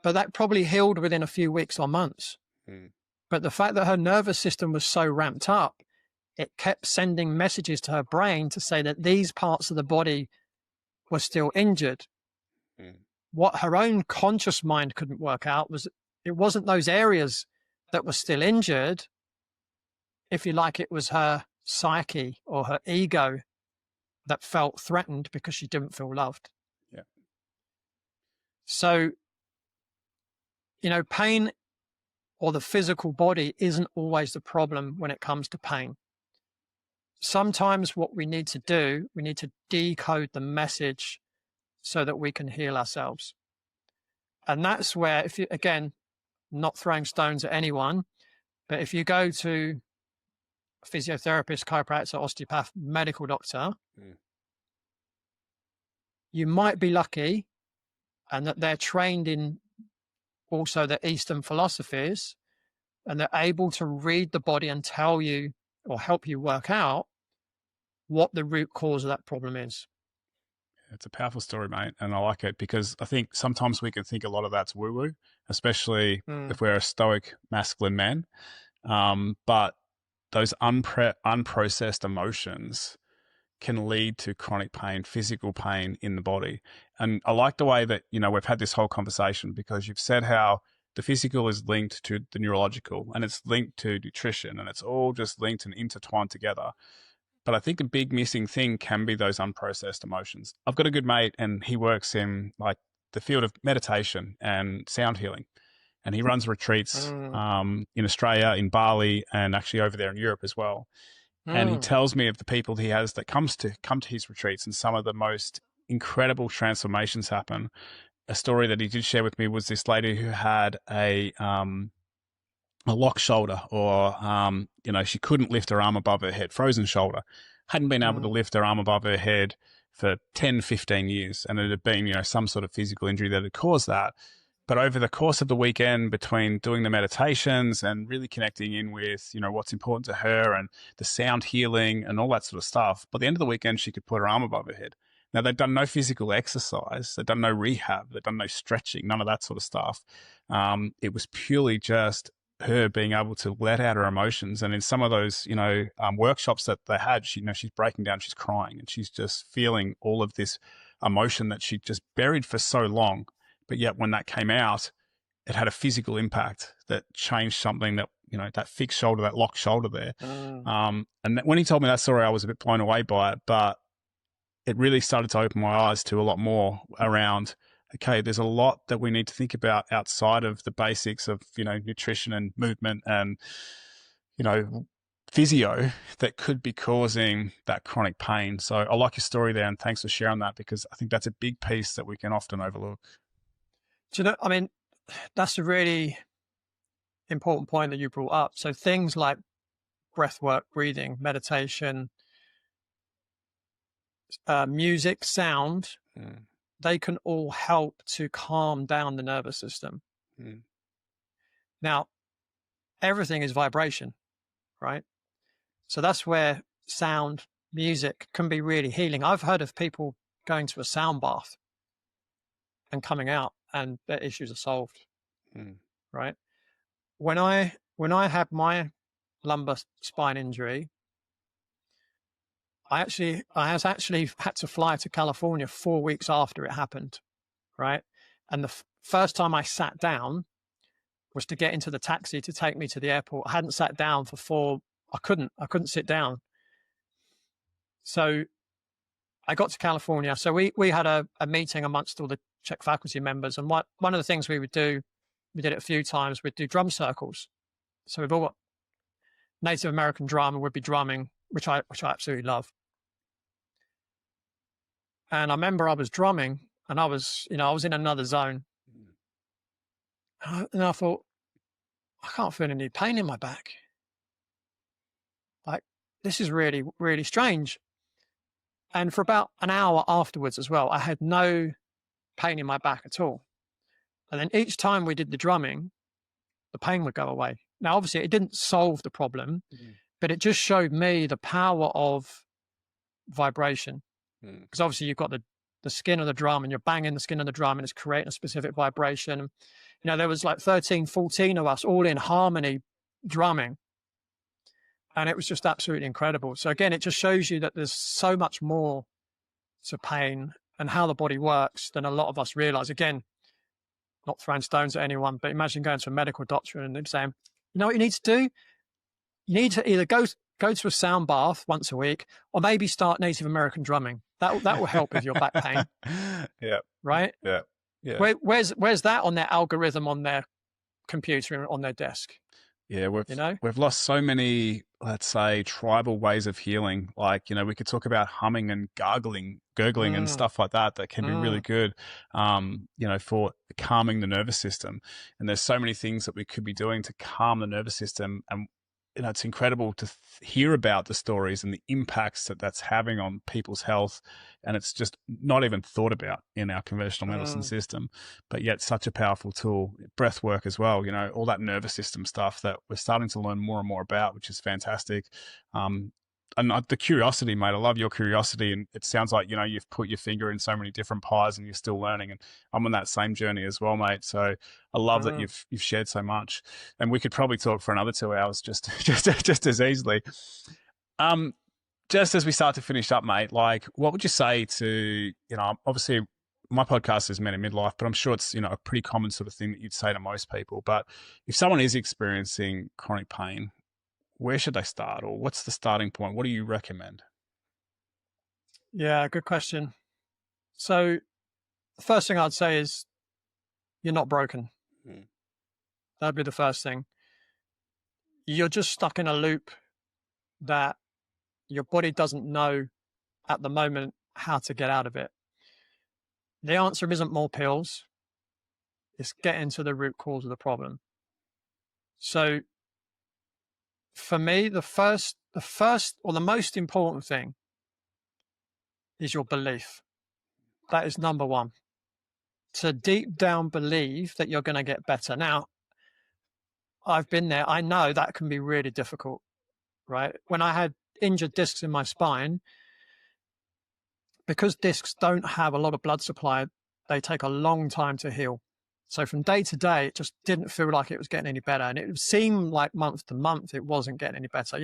But that probably healed within a few weeks or months. But the fact that her nervous system was so ramped up, it kept sending messages to her brain to say that these parts of the body were still injured. What her own conscious mind couldn't work out was it wasn't those areas that were still injured. If you like, it was her psyche or her ego that felt threatened because she didn't feel loved. Yeah. So, pain or the physical body isn't always the problem when it comes to pain. Sometimes what we need to do, we need to decode the message so that we can heal ourselves. And that's where, if you, again, not throwing stones at anyone, but if you go to a physiotherapist, chiropractor, osteopath, medical doctor, you might be lucky and that they're trained in also the Eastern philosophies and they're able to read the body and tell you or help you work out what the root cause of that problem is. It's a powerful story, mate, and I like it because I think sometimes we can think a lot of that's woo-woo, especially if we're a stoic masculine man. But those unprocessed emotions can lead to chronic pain, physical pain in the body. And I like the way that, we've had this whole conversation because you've said how the physical is linked to the neurological and it's linked to nutrition and it's all just linked and intertwined together. But I think a big missing thing can be those unprocessed emotions. I've got a good mate and he works in like the field of meditation and sound healing. And he runs retreats in Australia, in Bali, and actually over there in Europe as well. And he tells me of the people he has that come to his retreats and some of the most incredible transformations happen. A story that he did share with me was this lady who had a locked shoulder or, she couldn't lift her arm above her head, frozen shoulder, hadn't been able to lift her arm above her head for 10, 15 years. And it had been, some sort of physical injury that had caused that. But over the course of the weekend, between doing the meditations and really connecting in with, what's important to her and the sound healing and all that sort of stuff, by the end of the weekend, she could put her arm above her head. Now, they'd done no physical exercise. They'd done no rehab. They'd done no stretching, none of that sort of stuff. It was purely just her being able to let out her emotions. And in some of those, workshops that they had, she's breaking down, she's crying, and she's just feeling all of this emotion that she just buried for so long. But yet when that came out, it had a physical impact that changed something that, that fixed shoulder, that locked shoulder there. And when he told me that story, I was a bit blown away by it, but it really started to open my eyes to a lot more around, okay, there's a lot that we need to think about outside of the basics of, nutrition and movement and, physio that could be causing that chronic pain. So I like your story there, and thanks for sharing that because I think that's a big piece that we can often overlook. Do you know, that's a really important point that you brought up. So things like breath work, breathing, meditation, music, sound, they can all help to calm down the nervous system. Now, everything is vibration, right? So that's where sound, music can be really healing. I've heard of people going to a sound bath and coming out and their issues are solved, right? When I had my lumbar spine injury, I actually had to fly to California 4 weeks after it happened, right? And the first time I sat down was to get into the taxi to take me to the airport. I hadn't sat down for I couldn't sit down. So I got to California. So we had a meeting amongst all the Czech faculty members. And one of the things we would do, we did it a few times, we'd do drum circles. So we've all got Native American drum and we'd be drumming, which I absolutely love. And I remember I was drumming and I was in another zone. And I thought, I can't feel any pain in my back. Like, this is really, really strange. And for about an hour afterwards as well, I had no pain in my back at all. And then each time we did the drumming, the pain would go away. Now, obviously, it didn't solve the problem, but it just showed me the power of vibration. Because obviously, you've got the skin of the drum and you're banging the skin of the drum and it's creating a specific vibration. There was like 13, 14 of us all in harmony drumming. And it was just absolutely incredible. So again, it just shows you that there's so much more to pain and how the body works than a lot of us realize. Again, not throwing stones at anyone, but imagine going to a medical doctor and them saying, you know what you need to do? You need to either go to a sound bath once a week or maybe start Native American drumming. That will help with your back pain. Yeah. Right? Yeah. Yeah. Where's that on their algorithm on their computer and on their desk? Yeah, we've lost so many, let's say, tribal ways of healing. Like, we could talk about humming and gurgling and stuff like that can be really good, for calming the nervous system. And there's so many things that we could be doing to calm the nervous system. And, it's incredible to hear about the stories and the impacts that's having on people's health. And it's just not even thought about in our conventional medicine system, but yet such a powerful tool. Breath work as well, all that nervous system stuff that we're starting to learn more and more about, which is fantastic. And the curiosity, mate, I love your curiosity. And it sounds like, you've put your finger in so many different pies and you're still learning. And I'm on that same journey as well, mate. So I love that you've shared so much. And we could probably talk for another 2 hours just as easily. Just as we start to finish up, mate, like what would you say to, obviously my podcast is Men in Midlife, but I'm sure it's, a pretty common sort of thing that you'd say to most people. But if someone is experiencing chronic pain, where should they start, or what's the starting point? What do you recommend? Yeah, good question. So the first thing I'd say is you're not broken. That'd be the first thing. You're just stuck in a loop that your body doesn't know at the moment how to get out of it. The answer isn't more pills. It's getting to the root cause of the problem. So for me, the first or the most important thing is your belief. That is number one. To deep down believe that you're going to get better. Now, I've been there. I know that can be really difficult, right? When I had injured discs in my spine, because discs don't have a lot of blood supply, they take a long time to heal. So from day to day, it just didn't feel like it was getting any better. And it seemed like month to month, it wasn't getting any better.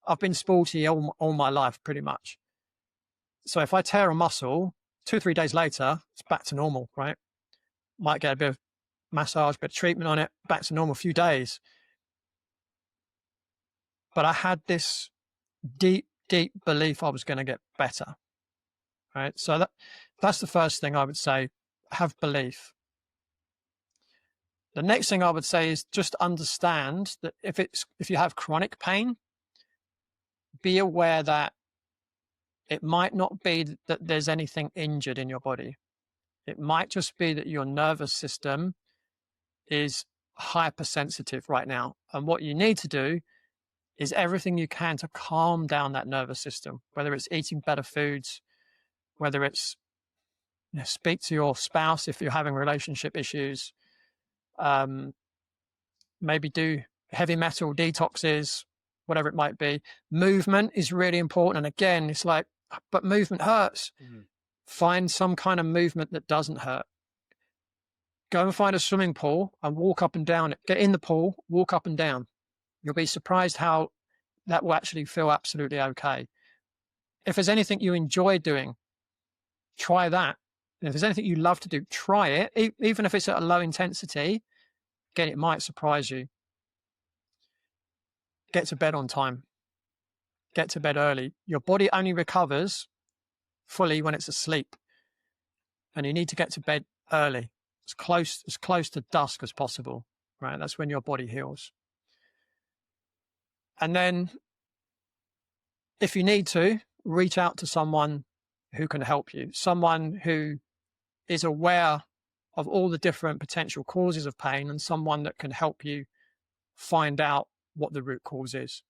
I've been sporty all my life, pretty much. So if I tear a muscle, 2 or 3 days later, it's back to normal, right? Might get a bit of massage, bit of treatment on it, back to normal, a few days. But I had this deep, deep belief I was going to get better, right? So that's the first thing I would say, have belief. The next thing I would say is just understand that if you have chronic pain, be aware that it might not be that there's anything injured in your body. It might just be that your nervous system is hypersensitive right now. And what you need to do is everything you can to calm down that nervous system, whether it's eating better foods, whether it's speak to your spouse if you're having relationship issues, maybe do heavy metal detoxes, whatever it might be. Movement is really important. And again, it's like, but movement hurts. Find some kind of movement that doesn't hurt. Go and find a swimming pool and walk up and down it. Get in the pool, walk up and down. You'll be surprised how that will actually feel absolutely okay. If there's anything you enjoy doing, try that. And if there's anything you love to do, try it. Even if it's at a low intensity, again, it might surprise you. Get to bed on time. Get to bed early. Your body only recovers fully when it's asleep. And you need to get to bed early, as close to dusk as possible, right? That's when your body heals. And then if you need to, reach out to someone who can help you, someone who is aware of all the different potential causes of pain, and someone that can help you find out what the root cause is.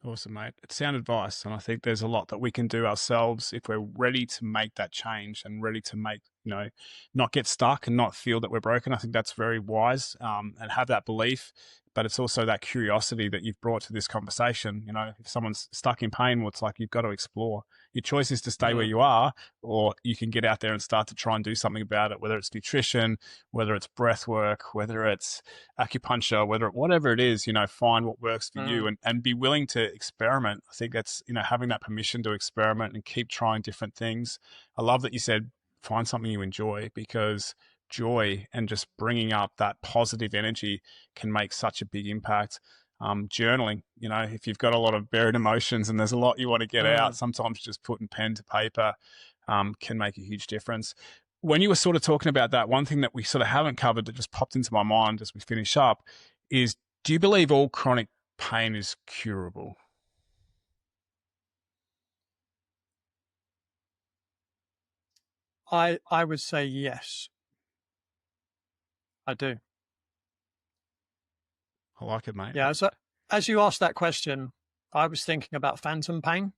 Awesome, mate. It's sound advice. And I think there's a lot that we can do ourselves if we're ready to make that change and ready to make, not get stuck and not feel that we're broken. I think that's very wise, and have that belief. But it's also that curiosity that you've brought to this conversation. If someone's stuck in pain, well, it's like you've got to explore. Your choice is to stay where you are, or you can get out there and start to try and do something about it, whether it's nutrition, whether it's breath work, whether it's acupuncture, whatever it is, find what works for you, and be willing to experiment. I think that's, having that permission to experiment and keep trying different things. I love that you said, find something you enjoy, because joy and just bringing up that positive energy can make such a big impact. Journaling, if you've got a lot of buried emotions and there's a lot you want to get out, sometimes just putting pen to paper can make a huge difference. When you were sort of talking about that, one thing that we sort of haven't covered that just popped into my mind as we finish up is, do you believe all chronic pain is curable? I would say yes. I do. I like it, mate. Yeah. So as you asked that question, I was thinking about phantom pain.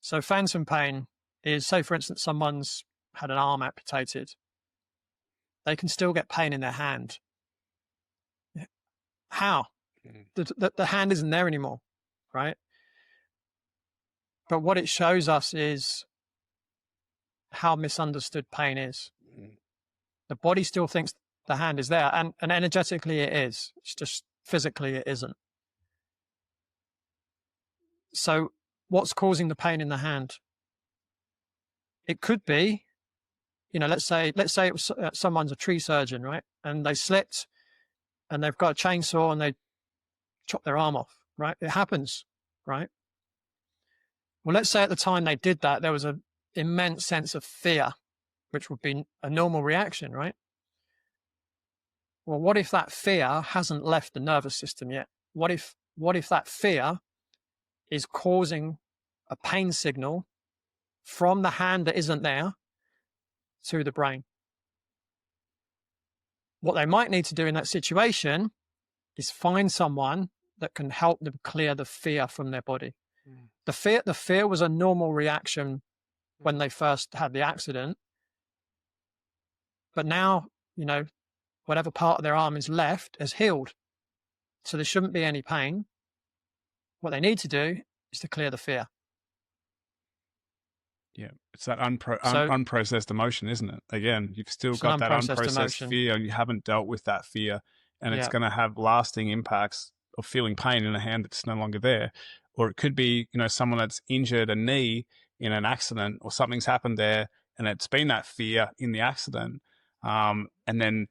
So phantom pain is, say, for instance, someone's had an arm amputated. They can still get pain in their hand. How? The hand isn't there anymore, right? But what it shows us is how misunderstood pain is. The body still thinks the hand is there, and energetically it is. It's just physically it isn't. So what's causing the pain in the hand? It could be, let's say it was someone's a tree surgeon, right? And they slipped and they've got a chainsaw and they chop their arm off, right? It happens, right? Well, let's say at the time they did that, there was an immense sense of fear, which would be a normal reaction, right? Well, what if that fear hasn't left the nervous system yet? What if that fear is causing a pain signal from the hand that isn't there to the brain? What they might need to do in that situation is find someone that can help them clear the fear from their body. The fear was a normal reaction when they first had the accident. But now, whatever part of their arm is left has healed. So there shouldn't be any pain. What they need to do is to clear the fear. Yeah, it's that unprocessed emotion, isn't it? Again, you've still got that unprocessed fear, and you haven't dealt with that fear, and it's going to have lasting impacts of feeling pain in a hand that's no longer there. Or it could be, someone that's injured a knee in an accident, or something's happened there, and it's been that fear in the accident, and then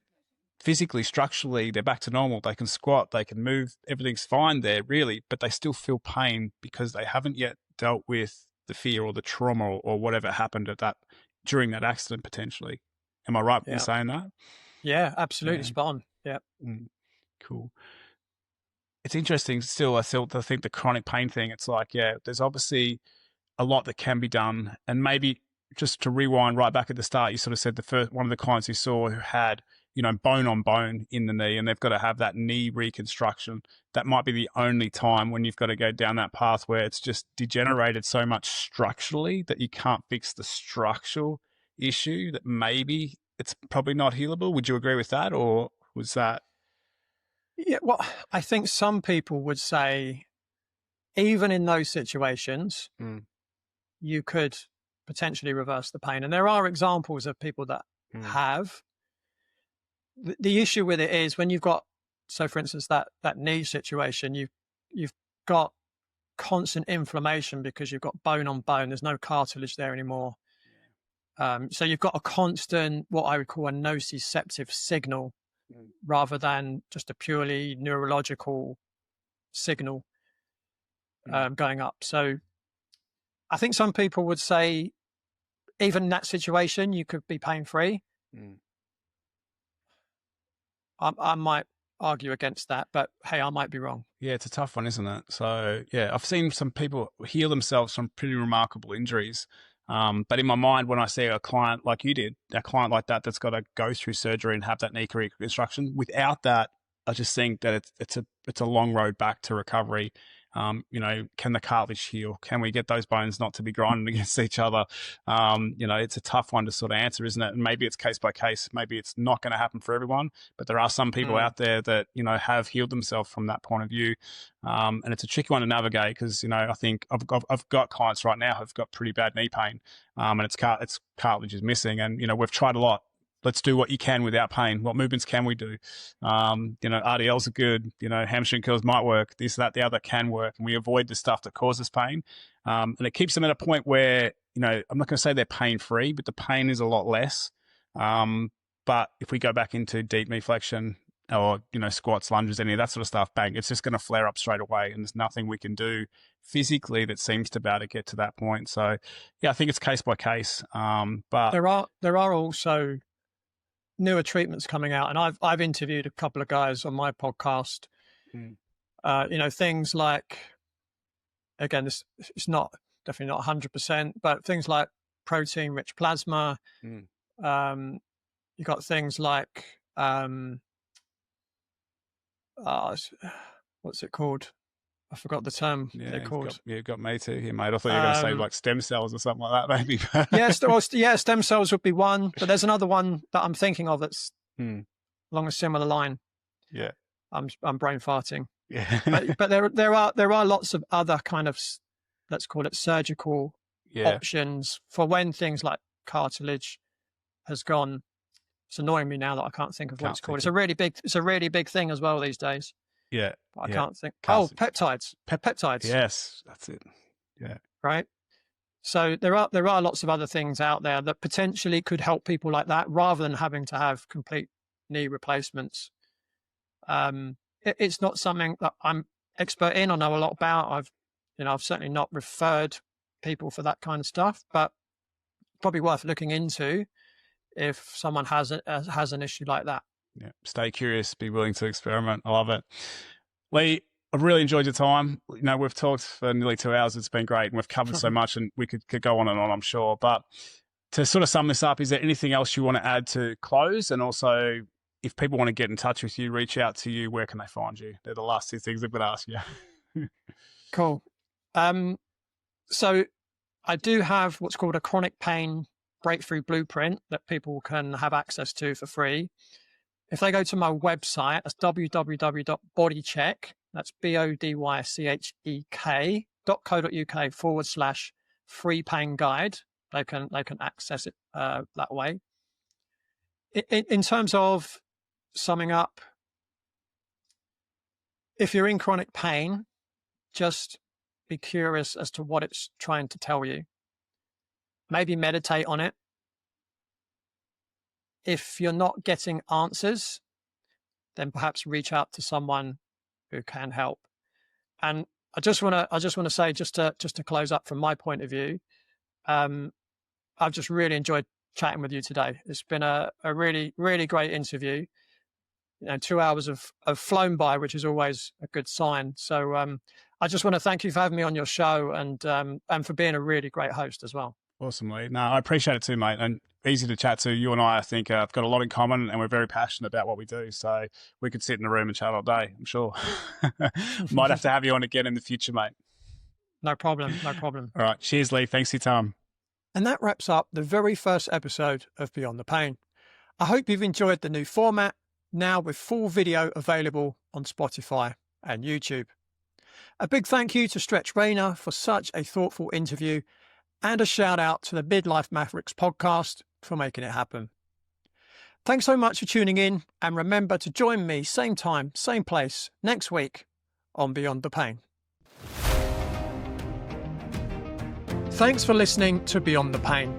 physically, structurally, they're back to normal. They can squat, they can move, everything's fine there, really, but they still feel pain because they haven't yet dealt with the fear or the trauma or whatever happened during that accident potentially. Am I right in saying that? Yeah, absolutely. Spot on. Yeah. Cool. It's interesting still. I think the chronic pain thing, it's like, there's obviously a lot that can be done. And maybe just to rewind right back at the start, you sort of said one of the clients you saw who had, bone on bone in the knee, and they've got to have that knee reconstruction. That might be the only time when you've got to go down that path where it's just degenerated so much structurally that you can't fix the structural issue, that maybe it's probably not healable. Would you agree with that, or was that? Yeah, well, I think some people would say, even in those situations, you could potentially reverse the pain. And there are examples of people that have. The issue with it is when you've got, so for instance, that knee situation, you've got constant inflammation because you've got bone on bone. There's no cartilage there anymore. So you've got a constant, what I would call a nociceptive signal, rather than just a purely neurological signal going up. So I think some people would say, even in that situation, you could be pain-free. I might argue against that, but hey, I might be wrong. Yeah, it's a tough one, isn't it? So, yeah, I've seen some people heal themselves from pretty remarkable injuries. But in my mind, when I see a client like you did, a client like that that's got to go through surgery and have that knee reconstruction, without that, I just think that it's a long road back to recovery. Can the cartilage heal? Can we get those bones not to be grinding against each other? It's a tough one to sort of answer, isn't it? And maybe it's case by case. Maybe it's not going to happen for everyone, but there are some people out there that, have healed themselves from that point of view. And it's a tricky one to navigate because, I think I've got clients right now who've got pretty bad knee pain, and it's cartilage is missing. And, we've tried a lot. Let's do what you can without pain. What movements can we do? RDLs are good. Hamstring curls might work. This, that, the other can work. And we avoid the stuff that causes pain. And it keeps them at a point where, I'm not going to say they're pain-free, but the pain is a lot less. But if we go back into deep knee flexion or, squats, lunges, any of that sort of stuff, bang, it's just going to flare up straight away. And there's nothing we can do physically that seems to be able to get to that point. So, yeah, I think it's case by case. But there are also newer treatments coming out, and I've interviewed a couple of guys on my podcast. Things like, again, it's definitely not 100%, but things like protein rich plasma. You got things like what's it called? I forgot the term they're called. You've got me too here, mate. I thought you were going to say like stem cells or something like that, maybe. Stem cells would be one, but there's another one that I'm thinking of that's along a similar line. Yeah, I'm brain farting. Yeah, but there are lots of other kind of, let's call it surgical options for when things like cartilage has gone. It's annoying me now that I can't think of what it's called. It's a really big thing as well these days. Yeah. I can't think. Peptides. Peptides. Yes, that's it. Yeah. Right. So there are lots of other things out there that potentially could help people like that, rather than having to have complete knee replacements. It's not something that I'm expert in or know a lot about. I've certainly not referred people for that kind of stuff, but probably worth looking into if someone has an issue like that. Yeah, stay curious, be willing to experiment. I love it. Lee, I've really enjoyed your time. We've talked for nearly 2 hours. It's been great, and we've covered so much, and we could go on and on, I'm sure. But to sort of sum this up, is there anything else you want to add to close? And also, if people want to get in touch with you, reach out to you, where can they find you? They're the last two things I'm going to ask you. Cool. So I do have what's called a chronic pain breakthrough blueprint that people can have access to for free. If they go to my website, that's www.bodycheck, that's bodycheck.co.uk/free pain guide. They can access it that way. In terms of summing up, if you're in chronic pain, just be curious as to what it's trying to tell you. Maybe meditate on it. If you're not getting answers, then perhaps reach out to someone who can help. And I just want to say, just to close up from my point of view, I've just really enjoyed chatting with you today. It's been a really, really great interview. 2 hours have flown by, which is always a good sign. So I just want to thank you for having me on your show, and for being a really great host as well. Awesome, Lee. No, I appreciate it too, mate. And easy to chat to. You and I think, have got a lot in common, and we're very passionate about what we do. So we could sit in a room and chat all day, I'm sure. Might have to have you on again in the future, mate. No problem. All right. Cheers, Lee. Thanks for your time. And that wraps up the very first episode of Beyond the Pain. I hope you've enjoyed the new format, now with full video available on Spotify and YouTube. A big thank you to Stretch Rayner for such a thoughtful interview, and a shout out to the Midlife Mavericks podcast for making it happen. Thanks so much for tuning in, and remember to join me same time, same place next week on Beyond the Pain. Thanks for listening to Beyond the Pain.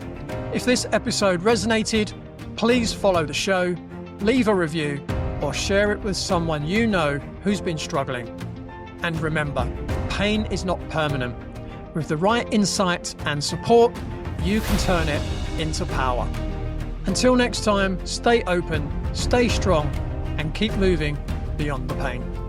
If this episode resonated, please follow the show, leave a review, or share it with someone you know who's been struggling. And remember, pain is not permanent. With the right insights and support, you can turn it into power. Until next time, stay open, stay strong, and keep moving beyond the pain.